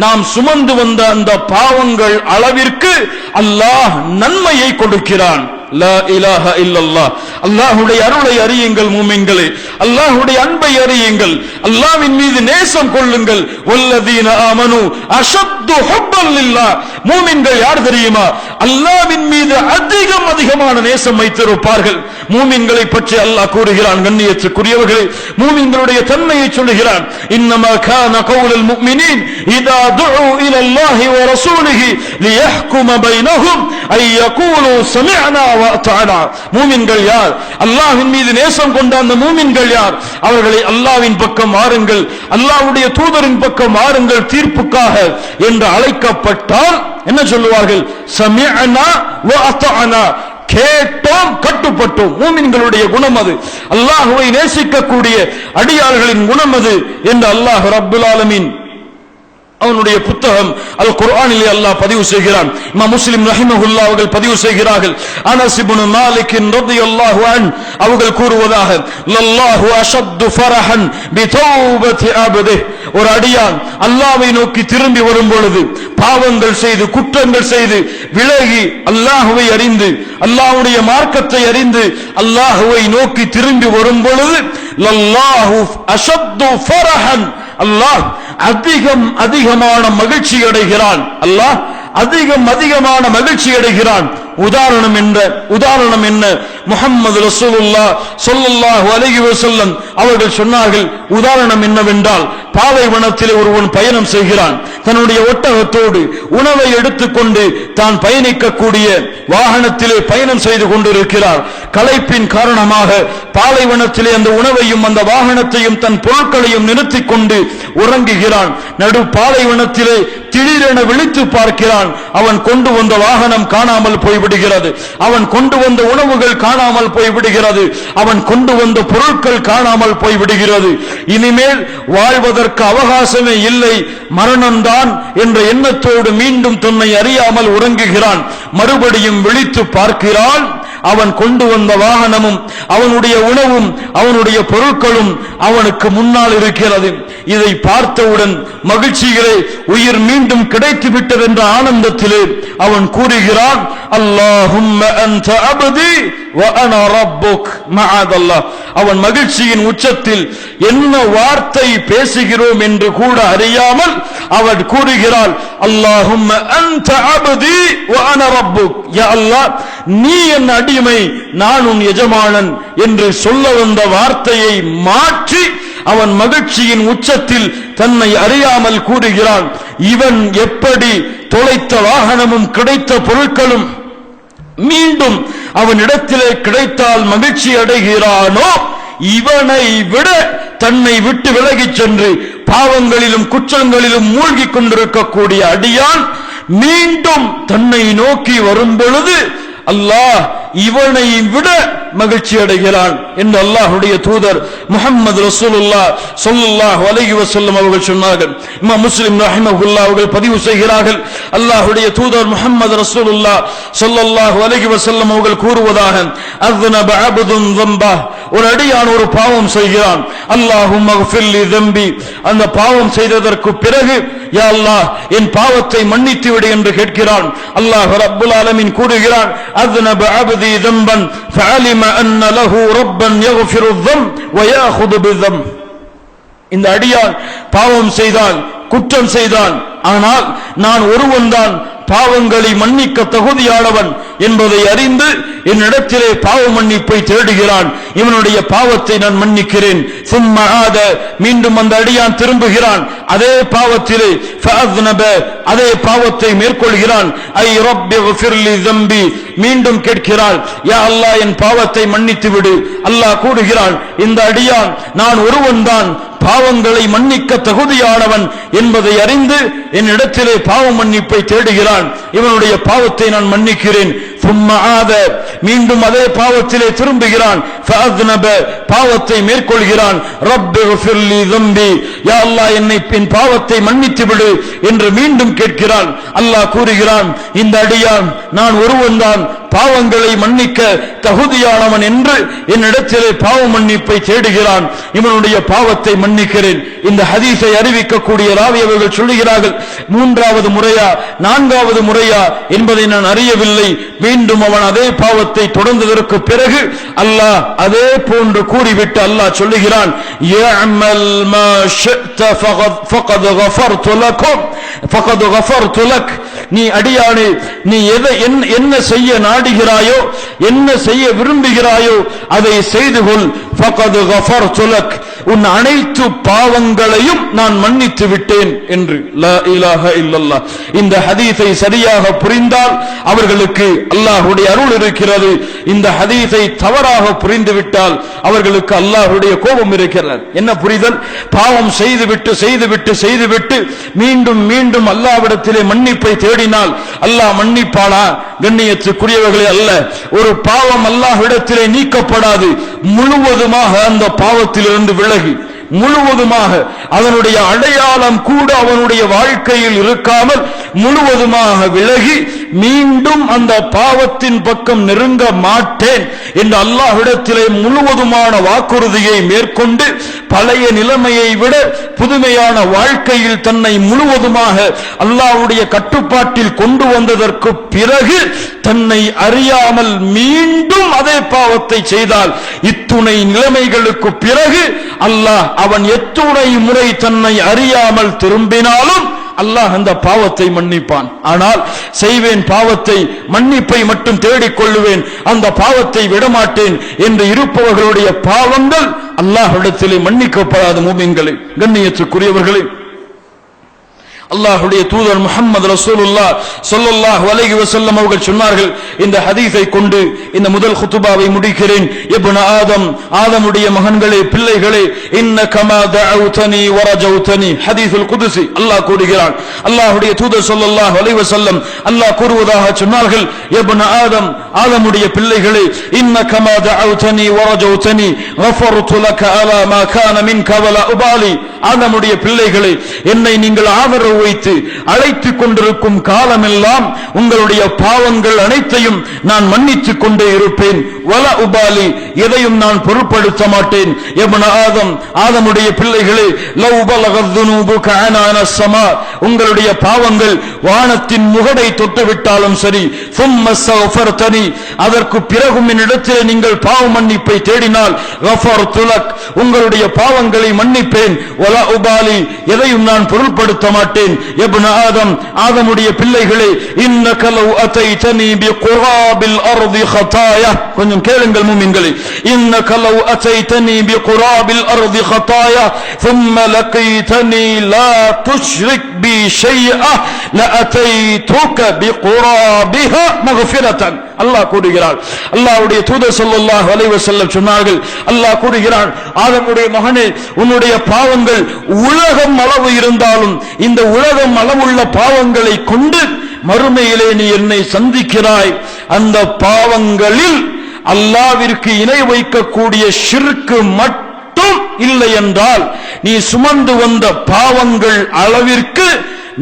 S2: நாம் சுமந்து வந்த அந்த பாவங்கள் அளவிற்கு அல்லாஹ் நன்மையை கொடுக்கிறான். லா இலாஹா இல்லல்லாஹ். அல்லாஹ்வுடைய அருளை அறியுங்கள் மூமின்களே, அல்லாஹ்வுடைய அன்பை அறியுங்கள், அல்லாஹ்வின் மீது நேசம் கொள்ளுங்கள். வல்லதீன ஆமனு அஷத்து ஹுப்பன் லில்லாஹ். மூமின்கள் யார் தெரியுமா? அல்லாஹ்வின் மீது அதிகமான நேசம் வைத்திருப்பார்கள். மூமின்களை பற்றி அல்லாஹ் கூறுகிறான். கண்ணியத்துக்குரியவர்களே, மூமின்களுடைய தன்மையை சொல்லுகிறான். இன்னமா கான கவுலுல் முஃமினீன் இதா துஉ இலல்லாஹி வ ரசூலிஹி லியஹ்கும பைனஹும் ஐ யகூலு சமிஅனா வ அத்தஅனா. மூமின்கள் யார்? அல்லாஹ்வின் மீது நேசம் கொண்ட அந்த மூமின்கள் யார்? அவர்களை அல்லாஹ்வின் பக்கம் வாருங்கள், அல்லாஹ்வுடைய தூதரின் பக்கம் வாருங்கள் தீர்ப்புக்காக என்று அழைக்கப்பட்டால் என்ன சொல்லுவார்கள்? சமிஅனா வ அத்தஅனா. கேட்டோம், கட்டுப்பட்டோம். மூமின்களுடைய குணம் அது. அல்லாஹ்வை நேசிக்கக்கூடிய அடியார்களின் குணம் அது என்று அல்லாஹ் ரப்புல் ஆலமீன் அவனுடைய புத்தகம் அல் குர்ஆனிலே அல்லாஹ் பதிவு செய்கிறான். இமாம் முஸ்லிம் ரஹிமஹுல்லாஹ் அவர்கள் பதிவு செய்கிறார்கள். அனஸ் இப்னு மாலிக் ரலியல்லாஹு அன்ஹு அவர்கள் கூறுவதாக, லல்லாஹு அஷத்து ஃபரஹன் பிதௌபதி அப்திஹ். ஒரு அடியான் அல்லாஹ்வை நோக்கி திரும்பி வரும் பொழுது, பாவங்கள் செய்து குற்றங்கள் செய்து விலகி அல்லாஹ்வை அறிந்து அல்லாஹ்வுடைய மார்க்கத்தை அறிந்து அல்லாஹ்வை நோக்கி திரும்பி வரும் பொழுது லல்லாஹு அஷத்து ஃபரஹன். அல்லாஹ் அதிகமான மகிழ்ச்சி அடைகிறான். அல்லாஹ் அதிகமான மகிழ்ச்சி அடைகிறான். உதாரணம் என்ன? முஹம்மது ரசூலுல்லாஹ் ஸல்லல்லாஹு அலைஹி வஸல்லம் அவர்கள் சொன்னார்கள், உதாரணம் என்னவென்றால், பாலைவனத்திலே ஒருவன் பயணம் செய்கிறான். தன்னுடைய ஒட்டகத்தோடு உணவை எடுத்துக்கொண்டு தான் பயணிக்கக்கூடிய வாகனத்திலே பயணம் செய்து கொண்டிருக்கிறார். களைப்பின் காரணமாக பாலைவனத்திலே அந்த உணவையும் அந்த வாகனத்தையும் தன் பொருட்களையும் நிறுத்திக் கொண்டு உறங்குகிறான். நடு பாலைவனத்திலே திடீரென திடீரென விழித்து பார்க்கிறான். அவன் கொண்டு வந்த வாகனம் காணாமல் போய்விடுகிறது. அவன் கொண்டு வந்த உணவுகள் காணாமல் போய்விடுகிறது. அவன் கொண்டு வந்த பொருட்கள் காணாமல் போய்விடுகிறது. இனிமேல் வாழ்வதற்கு அவகாசமே இல்லை, மரணம்தான் என்ற எண்ணத்தோடு மீண்டும் தன்னை அறியாமல் உறங்குகிறான். மறுபடியும் விழித்து பார்க்கிறான். அவன் கொண்டு வந்த வாகனமும் அவனுடைய உணவும் அவனுடைய பொருட்களும் அவனுக்கு முன்னால் இருக்கிறது. இதை பார்த்தவுடன் மகிழ்ச்சியிலே உயிர் மீண்டும் கிடைத்து விட்டது என்ற ஆனந்தத்திலே அவன் கூறுகிறான், அல்லாஹும்ம அன்த அப்தி வ அனா ரப்புக் மஅதல்லாஹ். அவன் மகிழ்ச்சியின் உச்சத்தில் என்ன வார்த்தை பேசுகிறோம் என்று கூட அறியாமல் அவன் கூறுகிறாள், அல்லாஹும்ம அன்த அப்தி வ அனா ரப்புக். யா அல்லாஹ், நீ என் அடிமை, நான் உன் எஜமானன் என்று சொல்ல வந்த வார்த்தையை மாற்றி அவன் மகிழ்ச்சியின் உச்சத்தில் தன்னை அறியாமல் கூறுகிறான். இவன் எப்படி தொலைத்த வாகனமும் கிடைத்த பொருட்களும் மீண்டும் அவனிடத்திலே கிடைத்தால் மகிழ்ச்சி அடைகிறானோ, இவனை விட தன்னை விட்டு விலகிச் சென்று பாவங்களிலும் குற்றங்களிலும் மூழ்கிக் கொண்டிருக்கக்கூடிய அடியான் மீண்டும் தன்னை நோக்கி வரும் பொழுது அல்லாஹ் இவனை விட மகிழ்ச்சி அடைகிறான் என்று அல்லாஹ்வுடைய தூதர் முஹம்மது ரசூலுல்லாஹ் ஸல்லல்லாஹு அலைஹி வஸல்லம் அவர்கள் சொன்னார்கள். இமாம் முஸ்லிம் ரஹிமஹுல்லாஹ் அவர்கள் பதிவு செய்கிறார்கள், அல்லாஹ்வுடைய தூதர் முஹம்மது ரசூலுல்லாஹ் ஸல்லல்லாஹு அலைஹி வஸல்லம் அவர்கள் கூறுவதாக, அஸ்னப அப்துன் ذنبا, ஒரு அடியான் ஒரு பாவம் செய்கிறான். அல்லாஹும்ம ஃபில்லி ذنبي, அந்த பாவம் செய்ததற்கு பிறகு யா அல்லாஹ் என் பாவத்தை மன்னித்து விடு என்று கேட்கிறான். அல்லாஹ் ரப்புல் ஆலமீன் கூறுகிறான், அஸ்னப அப்தி ذنبا فعلم أن له ربا يغفر الذنب ويأخذ بالذنب. இந்த அடியான் பாவம் செய்தான், குற்றம் செய்தான், ஆனால் நான் ஒருவன்தான் பாவங்களை மன்னிக்க தகுதியானவன் என்பதை அறிந்து என்னிடத்திலே பாவ மன்னிப்பை தேடுகிறான். இவனுடைய பாவத்தை நான் மன்னிக்கிறேன். சும்மா ஆத, மீண்டும் அந்த அடியான் திரும்புகிறான், அதே பாவத்திலே ஃபஅஸ்னப, அதே பாவத்தை மேற்கொள்கிறான். ஐ ரப்பி ஃபிர்லி ذنبي, மீண்டும் கேட்கிறான், யா அல்லாஹ் என் பாவத்தை மன்னித்து விடு. அல்லாஹ் கூறுகிறான், இந்த அடியான் நான் ஒருவன்தான் பாவங்களை மன்னிக்க தகுதியானவன் என்பதை அறிந்து என்னிடத்திலே பாவ மன்னிப்பை தேடுகிறான். இவனுடைய பாவத்தை நான் மன்னிக்கிறேன். சும்மா ஆத, மீண்டும் அதே பாவத்திலே திரும்புகிறான். ஃபஅஸ்னப, பாவத்தை மேற்கொள்கிறான். ரப்பி ஃபிர்லி ذنبي, யா அல்லாஹ் என் பாவத்தை மன்னித்து விடு என்று மீண்டும் கேட்கிறான். அல்லாஹ் கூறுகிறான், இந்த அடியான் நான் ஒருவன்தான் பாவங்களை மன்னிக்க தகுதியானவன் என்று என்னிடத்திலே பாவ மன்னிப்பை தேடுகிறான். இவனுடைய பாவத்தை மன்னிக்கிறேன். இந்த ஹதீஸை அறிவிக்கக்கூடிய ராவி அவர்கள் சொல்லுகிறார்கள், மூன்றாவது முறையா நான்காவது முறையா என்பதை நான் அறியவில்லை. மீண்டும் அவன் அதே பாவத்தை தொடர்ந்ததற்கு பிறகு அல்லாஹ் அதே போன்று கூறிவிட்டு அல்லாஹ் சொல்லுகிறான், யஅமல் மா ஷி'த ஃபகத் கஃபர்து லகும் ஃபகத் கஃபர்து லக். நீ அடியானே, நீ என்ன செய்ய நாடுகிறாயோ, என்ன செய்ய விரும்புகிறாயோ அதை செய்து கொள். ஃபகத் கஃபர்து லக், உன் அனைத்து பாவங்களையும் நான் மன்னித்து விட்டேன் என்று. லா இலாஹ இல்லல்லாஹ். இந்த ஹதீஸை சரியாக புரிந்தால் அவர்களுக்கு அல்லாஹ்வுடைய அருள் இருக்கிறது. இந்த ஹதீஸை தவறாக புரிந்து விட்டால் அவர்களுக்கு அல்லாஹ்வுடைய கோபம் இருக்கிறது. என்ன புரிதல்? பாவம் செய்துவிட்டு மீண்டும் மீண்டும் அல்லாஹ்விடத்திலே மன்னிப்பை தேடினால் அல்லாஹ் மன்னிப்பானா? கண்ணியத்துக்குரியவர்களே, அல்ல. ஒரு பாவம் அல்லாஹ்விடத்திலே நீக்கப்படாது. முழுவதுமாக அந்த பாவத்திலிருந்து விலகி, முழுவதுமாக அதனுடைய அடையாளம் கூட அவனுடைய வாழ்க்கையில் இருக்காமல் முழுவதுமாக விலகி மீண்டும் அந்த பாவத்தின் பக்கம் நெருங்க மாட்டேன் என்று அல்லாஹ்விடத்திலே முழுவதுமான வாக்குறுதியை மேற்கொண்டு பழைய நிலைமையை விட புதுமையான வாழ்க்கையில் தன்னை முழுவதுமாக அல்லாஹ்வுடைய கட்டுப்பாட்டில் கொண்டு வந்ததற்கு பிறகு தன்னை அறியாமல் மீண்டும் அதே பாவத்தை செய்தால், இத்துணை நிலைமைகளுக்கு பிறகு அல்லாஹ் அவன் எத்துணை முறை தன்னை அறியாமல் திரும்பினாலும் அல்லாஹ் அந்த பாவத்தை மன்னிப்பான். ஆனால் செய்வேன் பாவத்தை, மன்னிப்பை மட்டும் தேடிக்கொள்ளுவேன், அந்த பாவத்தை விடமாட்டேன் என்று இருப்பவர்களுடைய பாவங்கள் அல்லாஹ்விடத்திலே மன்னிக்கப்படாத மூமின்களே, கண்ணியத்துக்குரியவர்களே, அல்லாஹ்வுடைய தூதர் முஹம்மது ரசூலுல்லாஹ் ஸல்லல்லாஹு அலைஹி வஸல்லம் அவர்கள் சொன்னார்கள். இந்த ஹதீஸை கொண்டு இந்த முதல் குத்துபாவை முடிக்கிறேன். இப்னு ஆதமுடைய மகன்களே, பிள்ளைகளே, இன்னகமா தஅவுதனி வரஜௌதனி, ஹதீஸுல் குத்ஸி அல்லாஹ் கூறுகிறான். அல்லாஹ்வுடைய தூதர் ஸல்லல்லாஹு அலைஹி வஸல்லம் அல்லாஹ் கூறுவதாக சொன்னார்கள், இப்னு ஆதமுடைய பிள்ளைகளே, இன்னகமா தஅவுதனி வரஜௌதனி கஃபர்து லக அலா மா கான மின்க வலா உபாலி. ஆதமுடைய பிள்ளைகளே, என்னை நீங்கள் ஆதரவு வைத்து அழைத்துக் கொண்டிருக்கும் காலமெல்லாம் உங்களுடைய பாவங்கள் அனைத்தையும் நான் மன்னித்துக் கொண்டே இருப்பேன். வலா உபாலி, எதையும் நான் பொருட்படுத்த மாட்டேன். இப்னு ஆதமுடைய பிள்ளைகளே, லவ் பலகத் துனூபுக அனான ஸமா, உங்களுடைய பாவங்கள் வானத்தின் முகடை தொட்டுவிட்டாலும் சரி, சும்ம ஸஃபர்தனி, அதற்கு பிறகும் என்னிடத்தில் நீங்கள் பாவ மன்னிப்பை தேடினால், கஃபர்து லக், உங்களுடைய பாவங்களை மன்னிப்பேன். வலா உபாலி, எதையும் நான் பொருட்படுத்த மாட்டேன். இப்னு ஆதமுடைய பிள்ளைகளே, இன்னக லவ் அதைதனி பிகுராபில் அர்தி ஹதாயா, கொஞ்சம் கேளுங்கள் மூமின்களே, இன்னக லவ் அதைதனி பிகுராபில் அர்தி ஹதாயா ثم لقيتني لا تشرك بي شيئا لأتيتك بقرابها مغفرة. அல்லாஹ் கூறுகிறார். அல்லாஹ்வுடைய தூதர் ஸல்லல்லாஹு அலைஹி வஸல்லம் சொன்னார்கள், அல்லாஹ் கூறுகிறான், ஆதமுடைய மகனே, உன்னுடைய பாவங்கள் உலகம் அளவு இருந்தாலும் இந்த உலகம் அளவுள்ள பாவங்களை கொண்டு மறுமையிலே நீ என்னை சந்திக்கிறாய். அந்த பாவங்களில் அல்லாஹ்விற்கு இணை வைக்கக்கூடிய ஷிர்க் மட்டும் இல்லை என்றால் நீ சுமந்து வந்த பாவங்கள் அளவிற்கு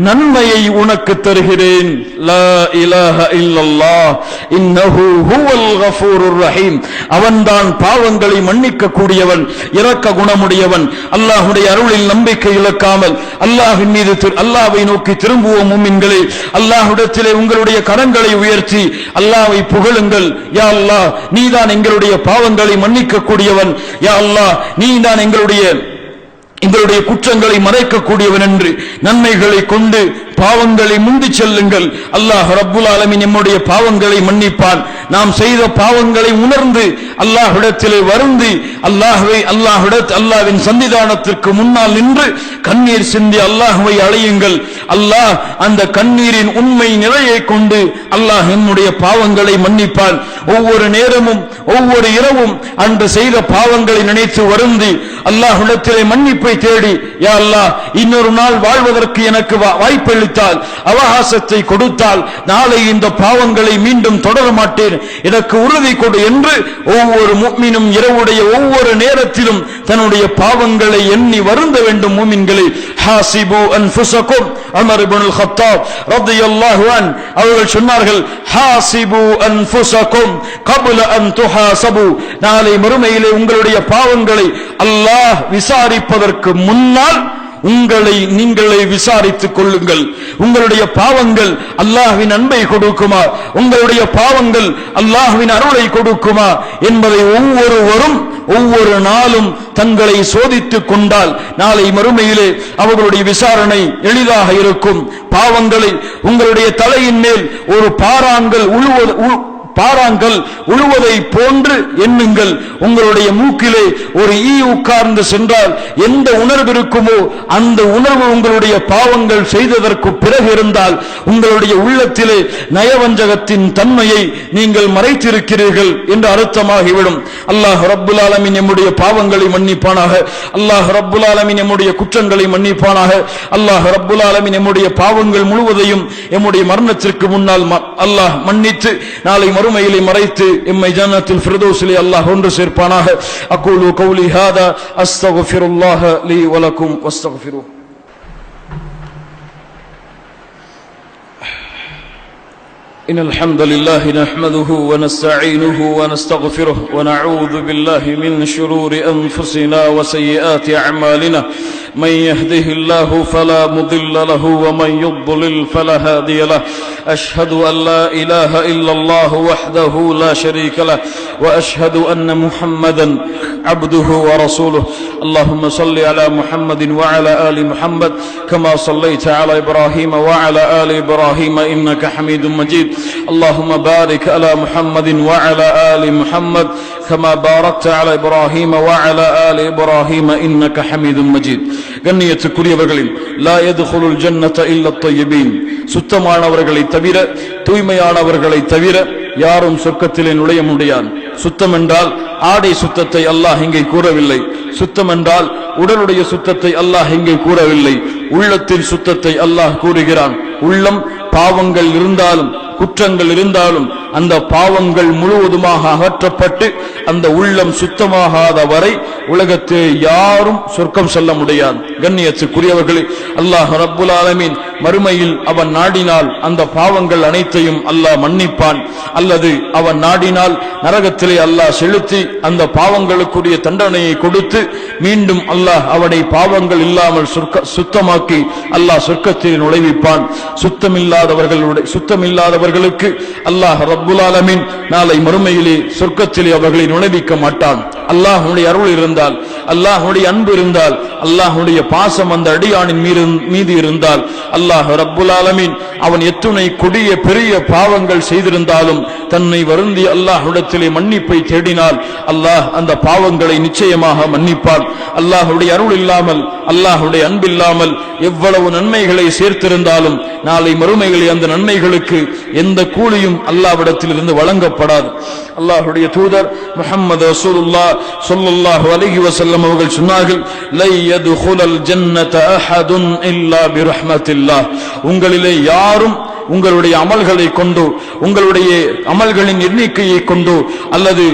S2: நன்மையை உனக்கு தருகிறேன். லா இலாஹ இல்லல்லாஹ் இன்னஹு ஹுவல் கஃபூருர் ரஹீம். அவன்தான் பாவங்களை மன்னிக்க கூடியவன், இரக்க குணமுடையவன். அல்லாஹ்வுடைய அருளில் நம்பிக்கை இழக்காமல் அல்லாஹ்வின் மீது அல்லாஹ்வை நோக்கி திரும்புவோம் மூமின்களே. அல்லாஹ்விடத்திலே உங்களுடைய கரங்களை உயர்த்தி அல்லாஹ்வை புகழுங்கள். யா அல்லாஹ், நீதான் எங்களுடைய பாவங்களை மன்னிக்க கூடியவன். யா அல்லாஹ், நீதான் எங்களுடைய குற்றங்களை மறைக்கக்கூடியவன் என்று நன்மைகளை கொண்டு பாவங்களை முந்தி செல்லுங்கள். அல்லாஹ் ரப்புல் ஆலமீன் நம்முடைய பாவங்களை மன்னிப்பான். நாம் செய்த பாவங்களை உணர்ந்து அல்லாஹ்விடத்திலே வருந்தி அல்லாஹ்வின் சன்னிதானத்திற்கு முன்னால் நின்று கண்ணீர் சிந்தி அல்லாஹ்வை அழையுங்கள். அல்லாஹ் அந்த கண்ணீரின் உண்மை நிலையை கொண்டு அல்லாஹ் நம்முடைய பாவங்களை மன்னிப்பான். ஒவ்வொரு நேரமும் ஒவ்வொரு இரவும் அன்று செய்த பாவங்களை நினைத்து வருந்தி அல்லாஹ்விடத்திலே மன்னிப்பை தேடி, யா அல்லாஹ், இன்னொரு நாள் வாழ்வதற்கு எனக்கு வாய்ப்பளித்தால், அவகாசத்தை கொடுத்தால், நாளை இந்த பாவங்களை மீண்டும் தொடர மாட்டேன், எனக்கு உறுதி கொடு என்று ஒவ்வொரு முஃமினும் இரவுடைய ஒவ்வொரு நேரத்திலும் தன்னுடைய பாவங்களை எண்ணி வருந்த வேண்டும். முஃமின்களே, ஹாசிபு அன்ஃபுஸகும், உமர் இப்னுல் கத்தாப் ரலியல்லாஹு அன்ஹு அவர்கள் சொன்னார்கள், ஹாசிபு அன்ஃபுஸகும் கப்ல அன் துஹாசபு, நாளை மறுமையிலே உங்களுடைய பாவங்களை அல்லாஹ் விசாரிப்பதற்கு முன்னால் உங்களை நீங்களே விசாரித்துக் கொள்ளுங்கள். உங்களுடைய பாவங்கள் அல்லாஹ்வின் அன்பை கொடுக்குமா, உங்களுடைய பாவங்கள் அல்லாஹ்வின் அருளை கொடுக்குமா என்பதை ஒவ்வொருவரும் ஒவ்வொரு நாளும் தங்களை சோதித்துக் கொண்டால் நாளை மறுமையிலே அவர்களுடைய விசாரணை எளிதாக இருக்கும். பாவங்களை உங்களுடைய தலையின் மேல் ஒரு பாறாங்கல் உழுவதை போன்று எண்ணுங்கள். உங்களுடைய மூக்கிலே ஒரு ஈ உட்கார்ந்து சென்றால் எந்த உணர்வு இருக்குமோ அந்த உணர்வு உங்களுடைய பாவங்கள் செய்ததற்கு பிறகு இருந்தால் உங்களுடைய உள்ளத்திலே நயவஞ்சகத்தின் தன்மையை நீங்கள் மறைத்திருக்கிறீர்கள் என்று அர்த்தமாகிவிடும். அல்லாஹ் ரப்புல் ஆலமீன் நம்முடைய பாவங்களை மன்னிப்பானாக. அல்லாஹ் ரப்புல் ஆலமீன் நம்முடைய குற்றங்களை மன்னிப்பானாக. அல்லாஹ் ரப்புல் ஆலமீன் நம்முடைய பாவங்கள் முழுவதையும் நம்முடைய மரணத்திற்கு முன்னால் அல்லாஹ் மன்னித்து நாளை மறுமையிலே மறைத்து எம்மை ஜன்னத்துல் ஃபிர்தௌஸிலே அல்லாஹ் ஒன்று சேர்ப்பானாக. அகூலு கௌலி ஹாதா அஸ்தக்ஃபிருல்லாஹ லீ வ லக்கும் வஸ்தக்ஃபிருஹு. إن الحمد لله نحمده ونستعينه ونستغفره ونعوذ بالله من شرور أنفسنا وسيئات أعمالنا. من يهده الله فلا مضل له ومن يضلل فلا هادي له. أشهد أن لا إله إلا الله وحده لا شريك له وأشهد أن محمدا عبده ورسوله. اللهم صل على محمد وعلى آل محمد كما صليت على إبراهيم وعلى آل إبراهيم إنك حميد مجيد. اللهم بارك على محمد وعلى آل محمد كما باركت على إبراهيم وعلى آل إبراهيم إنك حميد مجيد. கண்ணியத்துக்குரியவர்களில் லா யதுகுலுல் ஜன்னத இல்ல த்தய்யிபீன், சுத்தமானவர்களை தவிர, தூய்மையானவர்களை தவிர யாரும் சொர்க்கத்திலே நுழைய முடியாது. சுத்தம் என்றால் ஆடை சுத்தத்தை அல்லாஹ் இங்கே கூறவில்லை. சுத்தம் என்றால் உடலுடைய சுத்தத்தை அல்லாஹ் இங்கே கூறவில்லை. உள்ளத்தின் சுத்தத்தை அல்லாஹ் கூறுகிறான். உள்ளம் பாவங்கள் இருந்தாலும் குற்றங்கள் இருந்தாலும் அந்த பாவங்கள் முழுவதுமாக அகற்றப்பட்டு அந்த உள்ளம் சுத்தமாகாத வரை உலகத்தில் யாரும் சொர்க்கம் செல்ல முடியாது. கண்ணியத்துக்குரியவர்களே, அல்லாஹ் ரப்புல் ஆலமீன் மறுமையில் அவன் நாடினால் அந்த பாவங்கள் அனைத்தையும் அல்லாஹ் மன்னிப்பான், அல்லது அவன் நாடினால் நரகத்திலே அல்லாஹ் செலுத்தி அந்த பாவங்களுக்குரிய தண்டனையை கொடுத்து மீண்டும் அல்லாஹ் அவனை பாவங்கள் இல்லாமல் சுத்தமாக்கி அல்லாஹ் சொர்க்கத்தில் நுழைவிப்பான். சுத்தமில்லாதவர்களுக்கு அல்லாஹ் ரப்புல் ஆலமீன் நாளை மறுமையிலே சொர்க்கத்திலே அவர்களை நுழைவிக்க மாட்டான். அல்லாஹ்வுடைய அருள் இருந்தால், அல்லாஹ்வுடைய அன்பு இருந்தால், அல்லாஹ்வுடைய பாசம் அந்த அடியானின் மீது இருந்தால், அல்லாஹ் ரப்புல் ஆலமீன் அவன் எத்துணை கொடிய பெரிய பாவங்கள் செய்திருந்தாலும் தன்னை வருந்தி அல்லாஹ்விடத்திலே மன்னிப்பை தேடினால் அல்லாஹ் அந்த பாவங்களை நிச்சயமாக மன்னிப்பான். அல்லாஹ்வுடைய அருள் இல்லாமல், அல்லாஹ்வுடைய அன்பில்லாமல் எவ்வளவு நன்மைகளை சேர்த்திருந்தாலும் நாளை மறுமையிலே அந்த நன்மைகளுக்கு எந்த கூலியும் அல்லாஹ்விடத்தில் இருந்து வழங்கப்படாது. அல்லாஹ்வுடைய தூதர் முஹம்மது ரசூலுல்லாஹ் ஸல்லல்லாஹு அலைஹி வஸல்லம் அவர்கள் சொன்னார்கள், லை யதுகுலுல் ஜன்னத அஹதுன் இல்லா பிரஹ்மத்தில்லாஹ், உங்களிலே யாரும் உங்களுடைய அமல்களை கொண்டு, உங்களுடைய அமல்களின் எண்ணிக்கையை கொண்டு, அல்லது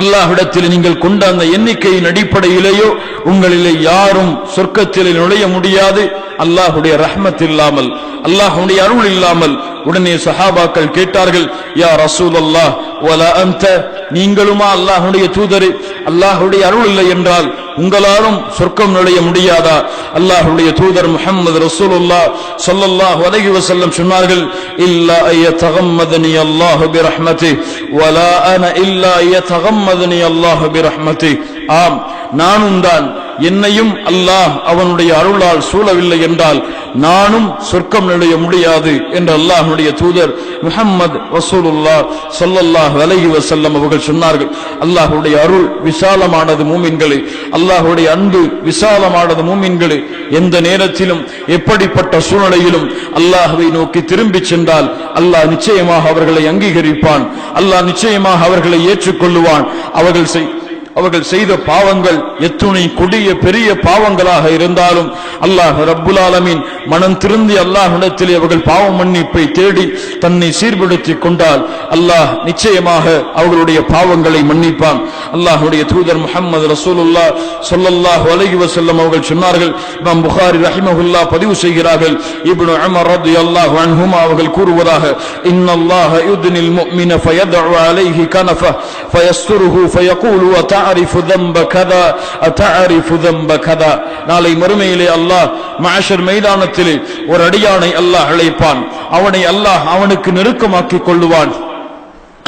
S2: அல்லாஹ்விடத்தில் நீங்கள் கொண்ட அந்த எண்ணிக்கையின் அடிப்படையிலேயோ உங்களிலே யாரும் சொர்க்கத்தில் நுழைய முடியாது அல்லாஹ்வுடைய ரஹ்மத் இல்லாமல், அல்லாஹ்வுடைய அருள் இல்லாமல். உடனே சஹாபாக்கள் கேட்டார்கள், யா ரசூலல்லாஹ் வலா அன்த, நீங்களுமா அல்லாஹ்வுடைய தூதரே, அல்லாஹ்வுடைய அருள் இல்லை என்றால் உங்களாலும் சொர்க்கம் நுழைய முடியாதா? அல்லாஹ்வுடைய தூதர் முஹம்மது ரசூலுல்லாஹ் ஸல்லல்லாஹு அலைஹி வஸல்லம் சொன்னார்கள், இல்லா அய்யதகம்மதனி அல்லாஹு பிரஹ்மதிஹி வலா அன இல்லா அய்யதகம்மதனி அல்லாஹு பிரஹ்மதிஹி. ஆம், நானும் தான், என்னையும் அல்லாஹ் அவனுடைய அருளால் சூழவில்லை என்றால் நானும் சொர்க்கம் நுழைய முடியாது என்று அல்லாஹ்வுடைய தூதர் முஹம்மது ரசூலுல்லாஹ் ஸல்லல்லாஹு அலைஹி வஸல்லம் அவர்கள் சொன்னார்கள். அல்லாஹ்வுடைய அருள் விசாலமானது மூமின்களே, அல்லாஹ்வுடைய அன்பு விசாலமானது மூமின்களே. எந்த நேரத்திலும் எப்படிப்பட்ட சூழ்நிலையிலும் அல்லாஹ்வை நோக்கி திரும்பி சென்றால் அல்லாஹ் நிச்சயமாக அவர்களை அங்கீகரிப்பான், அல்லாஹ் நிச்சயமாக அவர்களை ஏற்றுக்கொள்ளுவான். அவர்கள் செய்த பாவங்கள் எத்துணை கொடிய பெரிய பாவங்களாக இருந்தாலும் அல்லாஹ் ரப்புல் ஆலமீன் மனம் திருந்தி அல்லாஹ்விடத்திலே அவர்கள் பாவ மன்னிப்பை தேடி தன்னை சீர்படுத்திக் கொண்டால் அல்லாஹ் நிச்சயமாக அவர்களுடைய பாவங்களை மன்னிப்பான். அல்லாஹ்வுடைய தூதர் முஹம்மது ரசூலுல்லாஹ் ஸல்லல்லாஹு அலைஹி வஸல்லம் அவர்கள் சொன்னார்கள், இமாம் புகாரி ரஹிமஹுல்லாஹ் பதிவு செய்கிறார்கள், இப்னு உமர் ரலியல்லாஹு அன்ஹுமா அவர்கள் கூறுவதாக, இன்னல்லாஹ யுத்னில் முஃமின ஃபயதஉ அலைஹி கனஃப ஃபயஸ்துருஹு ஃபயகூலு அத்தஅரிஃபு ذنب كذا அத்தஅரிஃபு ذنب كذا. நாளை மறுமையிலே அல்லாஹ் மஹ்ஷர் மைதானத்திலே ஒரு அடியானை அல்லாஹ் அழைப்பான். அவனை அல்லாஹ் அவனுக்கு நெருக்கமாக்கிக் கொள்ளுவான்.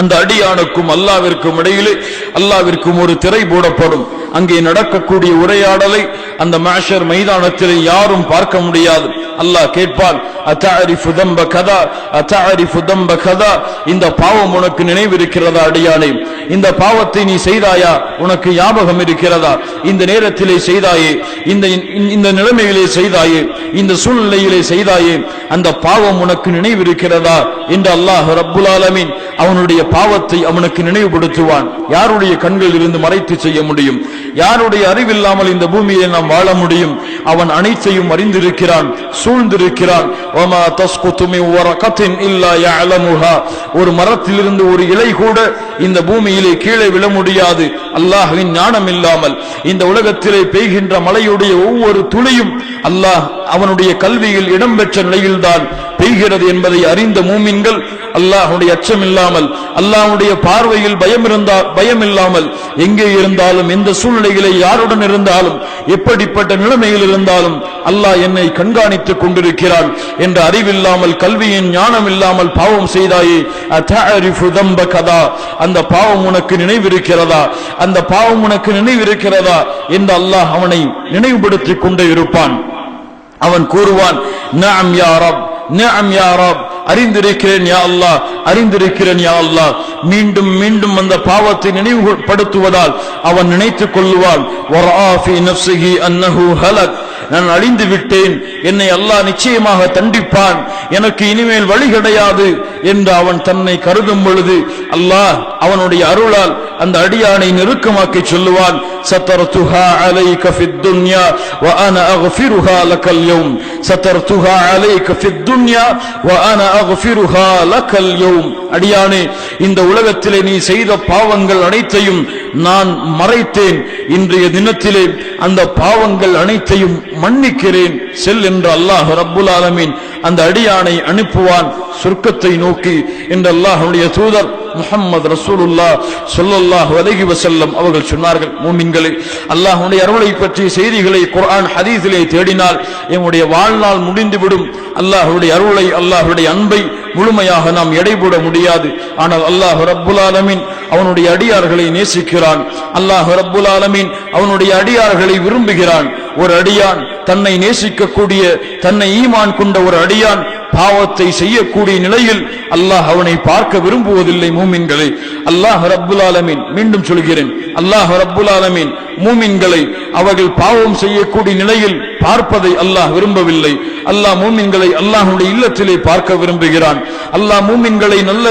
S2: அந்த அடியானுக்கும் அல்லாஹ்விற்கும் இடையிலே அல்லாஹ்விற்கும் ஒரு திரை போடப்படும். அங்கே நடக்கக்கூடிய உரையாடலை அந்த மஹ்ஷர் மைதானத்தில் யாரும் பார்க்க முடியாது. அல்லாஹ் கேட்பான், அத்தஅரிஃபு ذنب كذا அத்தஅரிஃபு ذنب كذا, இந்த பாவம் உனக்கு நினைவிருக்கிறதா அடியானே? இந்த பாவத்தை நீ செய்தாயா? உனக்கு ஞாபகம் இருக்கிறதா? இந்த நேரத்திலே செய்தாயே, இந்த நிலைமையிலே செய்தாயே, இந்த சூழ்நிலையிலே செய்தாயே, அந்த பாவம் உனக்கு நினைவிருக்கிறதா என்று அல்லாஹ் ரப்புல் ஆலமீன் அவனுடைய பாவத்தை அவனுக்கு நினைவுபடுத்துவான். யாருடைய கண்களில் இருந்து மறைத்து செய்ய முடியும்? யாருடைய அறிவில்லாமல் இந்த பூமியை நாம் வாழ முடியும்? அவன் அனைத்தையும் அறிந்திருக்கிறான், சூழ்ந்திருக்கிறான். வமா தஸ்குது மின் வரகத்தின் இல்லா யஅலமுஹா, ஒரு மரத்திலிருந்து ஒரு இலை கூட இந்த பூமியிலே கீழே விழ முடியாது அல்லாஹ்வின் ஞானம் இல்லாமல். இந்த உலகத்திலே பெய்கின்ற மழையுடைய ஒவ்வொரு துளியும் அல்லாஹ் அவனுடைய கல்வியில் இடம்பெற்ற நிலையில்தான் பெய்கிறது என்பதை அறிந்த மூமின்கள் அல்லாஹ்வுடைய அச்சம் இல்லாமல், அல்லாஹ்வுடைய பார்வையில் பயம் இல்லாமல், எங்கே இருந்தாலும் எந்த சூழ்நிலையிலே யாருடன் இருந்தாலும் எப்படிப்பட்ட நிலைமையில் இருந்தாலும் அல்லாஹ் என்னை கண்காணித்துக் கொண்டிருக்கிறான் என்ற அறிவில்லாமல், கல்வியின் ஞானம் இல்லாமல் பாவம் செய்தாயே, அத்தஅரிஃபு ذنب كذا, அந்த பாவம் உனக்கு நினைவிருக்கிறதா? அந்த பாவம் உனக்கு நினைவிருக்கிறதா என்று அல்லாஹ் அவனை நினைவுபடுத்திக் கொண்டே இருப்பான். அவன் கூறுவான், நஅம் யா ரப், நஅம் யா ரப், அறிந்திருக்கிறேன் யா அல்லாஹ், அறிந்திருக்கிறேன் யா அல்லாஹ். மீண்டும் மீண்டும் அந்த பாவத்தை நினைவுபடுத்துவதால் அவன் நினைத்துக் கொள்வான், வராஃபி நஃப்ஸிஹி அன்னஹு ஹலக், நான் அழிந்து விட்டேன், என்னை அல்லாஹ் நிச்சயமாக தண்டிப்பான், எனக்கு இனிமேல் வழி கிடையாது என்று அவன் தன்னை கருதும் பொழுது அல்லாஹ் அவனுடைய அருளால் அந்த அடியானை நெருக்கமாக்கி சொல்லுவான், சதர்துஹா அலைக ஃபித் துன்யா வ அன அக்ஃபிருஹா லக்கல் யௌம், சதர்துஹா அலைக ஃபித் துன்யா வ அன அக்ஃபிருஹா லக்கல் யௌம். அடியானே, இந்த உலகத்திலே நீ செய்த பாவங்கள் அனைத்தையும் நான் மறைத்தேன், இன்றைய தினத்திலே அந்த பாவங்கள் அனைத்தையும் மன்னிக்கிறேன், செல் என்று அல்லாஹ் ரப்புல் ஆலமீன் அந்த அடியானை அனுப்புவான் சொர்க்கத்தை நோக்கி என்று அல்லாஹ்வுடைய தூதர் முஹம்மது ரசூலுல்லாஹ் ஸல்லல்லாஹு அலைஹி வஸல்லம் அவர்கள் சொன்னார்கள். மூமின்களே, அல்லாஹ்வுடைய அருளை பற்றிய செய்திகளை குர்ஆன் ஹதீஸிலே தேடினால் நம்முடைய வாழ்நாள் முடிந்துவிடும். அல்லாஹ்வுடைய அருளை, அல்லாஹ்வுடைய அன்பை முழுமையாக நாம் எடைபோட முடியாது. ஆனால் அல்லாஹ் ரப்புல் ஆலமீன் அவனுடைய அடியார்களை நேசிக்கிறான். அல்லாஹ் ரப்புல் ஆலமீன் அவனுடைய அடியார்களை விரும்புகிறான். ஒரு அடியான் தன்னை நேசிக்கக்கூடிய, தன்னை ஈமான் கொண்ட ஒரு அடியான் பாவத்தை செய்யக்கூடிய நிலையில் அல்லாஹ் அவனை பார்க்க விரும்புவதில்லை. மூமின்களை அல்லாஹ் ரப்புல் ஆலமீன், மீண்டும் சொல்கிறேன், அல்லாஹ் ரப்புல் ஆலமீன் மூமின்களை அவர்கள் பாவம் செய்யக்கூடிய நிலையில் பார்ப்பதை அல்லாஹ் விரும்பவில்லை. அல்லாஹ் மூமின்களை அல்லாஹ்வுடைய இல்லத்திலே பார்க்க விரும்புகிறான். அல்லாஹ் மூமின்களை நல்ல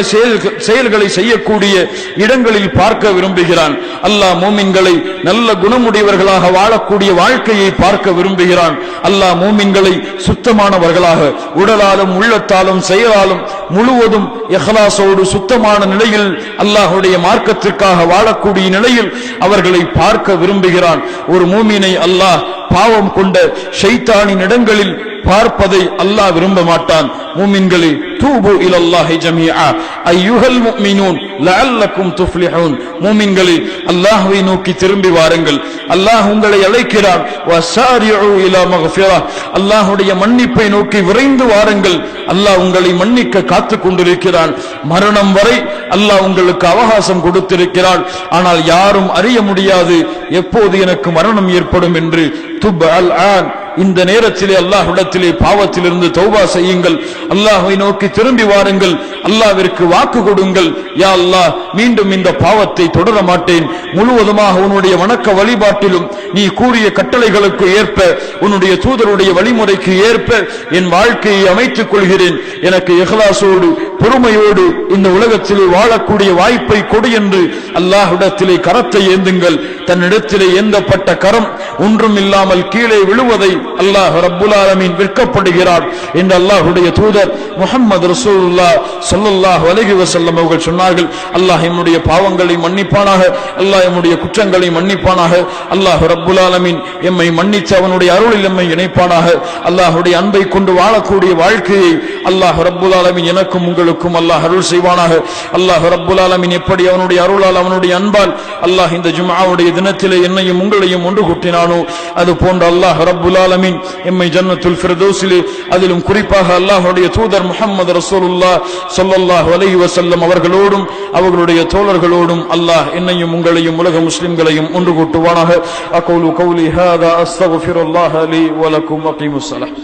S2: செயல்களை செய்யக்கூடிய இடங்களில் பார்க்க விரும்புகிறான். அல்லாஹ் மூமின்களை நல்ல குணமுடையவர்களாக வாழக்கூடிய வாழ்க்கையை பார்க்க விரும்புகிறான். அல்லாஹ் மூமின்களை சுத்தமானவர்களாக உடலாலும் உள்ளத்தாலும் செயலாலும் முழுவதும் இஹ்லாஸோடு சுத்தமான நிலையில் அல்லாஹ்வுடைய மார்க்கத்திற்காக வாழக்கூடிய நிலையில் அவர்களை பார்க்க விரும்புகிறான். ஒரு மூமினை அல்லாஹ் பாவம் கொண்ட ஷைத்தானின் இடங்களில் பார்ப்பதை அல்லாஹ் விரும்ப மாட்டான். மூமின்களே, தூபு இலல்லாஹி ஜமீஆ அய்யுஹல் முஃமினூன் லஅல்லக்கும் துஃப்லிஹூன். மூமின்களே, அல்லாஹ்வை நோக்கி திரும்பி வாருங்கள். அல்லாஹ் உங்களை அழைக்கிறான். வஸாரிஉ இலா மக்ஃபிரா, அல்லாஹ்வுடைய மன்னிப்பை நோக்கி விரைந்து வாருங்கள். அல்லாஹ் உங்களை மன்னிக்க காத்துக் கொண்டிருக்கிறான். மரணம் வரை அல்லாஹ் உங்களுக்கு அவகாசம் கொடுத்திருக்கிறான். ஆனால் யாரும் அறிய முடியாது எப்போது எனக்கு மரணம் ஏற்படும் என்று. துப் அல் ஆன், இந்த நேரத்திலே அல்லாஹ்விடத்திலே பாவத்திலிருந்து தௌபா செய்யுங்கள். அல்லாஹ்வை நோக்கி திரும்பி வாருங்கள். அல்லாஹ்விற்கு வாக்கு கொடுங்கள், யா அல்லாஹ், மீண்டும் இந்த பாவத்தை தொடர மாட்டேன். முழுவதுமாக உன்னுடைய வணக்க வழிபாட்டிலும் நீ கூறிய கட்டளைகளுக்கு ஏற்ப, உன்னுடைய தூதருடைய வழிமுறைக்கு ஏற்ப என் வாழ்க்கையை அமைத்துக் கொள்கிறேன். எனக்கு இஹ்லாஸோடு பொறுமையோடு இந்த உலகத்திலே வாழக்கூடிய வாய்ப்பை கொடு என்று அல்லாஹ்விடத்திலே கரத்தை ஏந்துங்கள். தன்னிடத்திலே ஏந்தப்பட்ட கரம் ஒன்றும் இல்லாமல் கீழே விழுவதை அல்லாஹ் ரப்புல் ஆலமீன் விற்கப்படுகிறார் என்று அல்லாஹ்வுடைய தூதர் முஹம்மது ரசூலுல்லாஹ் ஸல்லல்லாஹு அலைஹி வஸல்லம் அவர்கள் சொன்னார்கள். அல்லாஹ் நம்முடைய பாவங்களை மன்னிப்பானாக, அல்லாஹ் நம்முடைய குற்றங்களை மன்னிப்பானாக. அல்லாஹ் ரப்புல் ஆலமீன் எம்மை மன்னித்து அவனுடைய அருளில் எம்மை இணைப்பானாக. அல்லாஹ்வுடைய அன்பை கொண்டு வாழக்கூடிய வாழ்க்கையை அல்லாஹ் ரப்புல் ஆலமீன் எனக்கும் உங்களுக்கும் அல்லாஹ் அருள் செய்வானாக. அல்லாஹ் ரப்புல் ஆலமீன் எப்படி அவனுடைய அருளால், அவனுடைய அன்பால் அல்லாஹ் இந்த ஜும்ஆவுடைய தினத்திலே என்னையும் உங்களையும் ஒன்று கூட்டினானோ அது போன்ற அல்லாஹ் ரப்புல் ஆலமீன் எம்மை ஜன்னத்துல் ஃபிர்தௌஸிலே, அதிலும் குறிப்பாக அல்லாஹ்வுடைய தூதர் முஹம்மது ரசூலுல்லாஹ் ஸல்லல்லாஹு அலைஹி வஸல்லம் அவர்களோடும் அவர்களுடைய தோழர்களோடும் அல்லாஹ் என்னையும் உங்களையும் உலக முஸ்லிம்களையும் ஒன்று கூட்டுவானாக. அகூலு கௌலி ஹாதா அஸ்தக்ஃபிருல்லாஹ லி வ லக்கும். அகீமுஸ் ஸலாத்.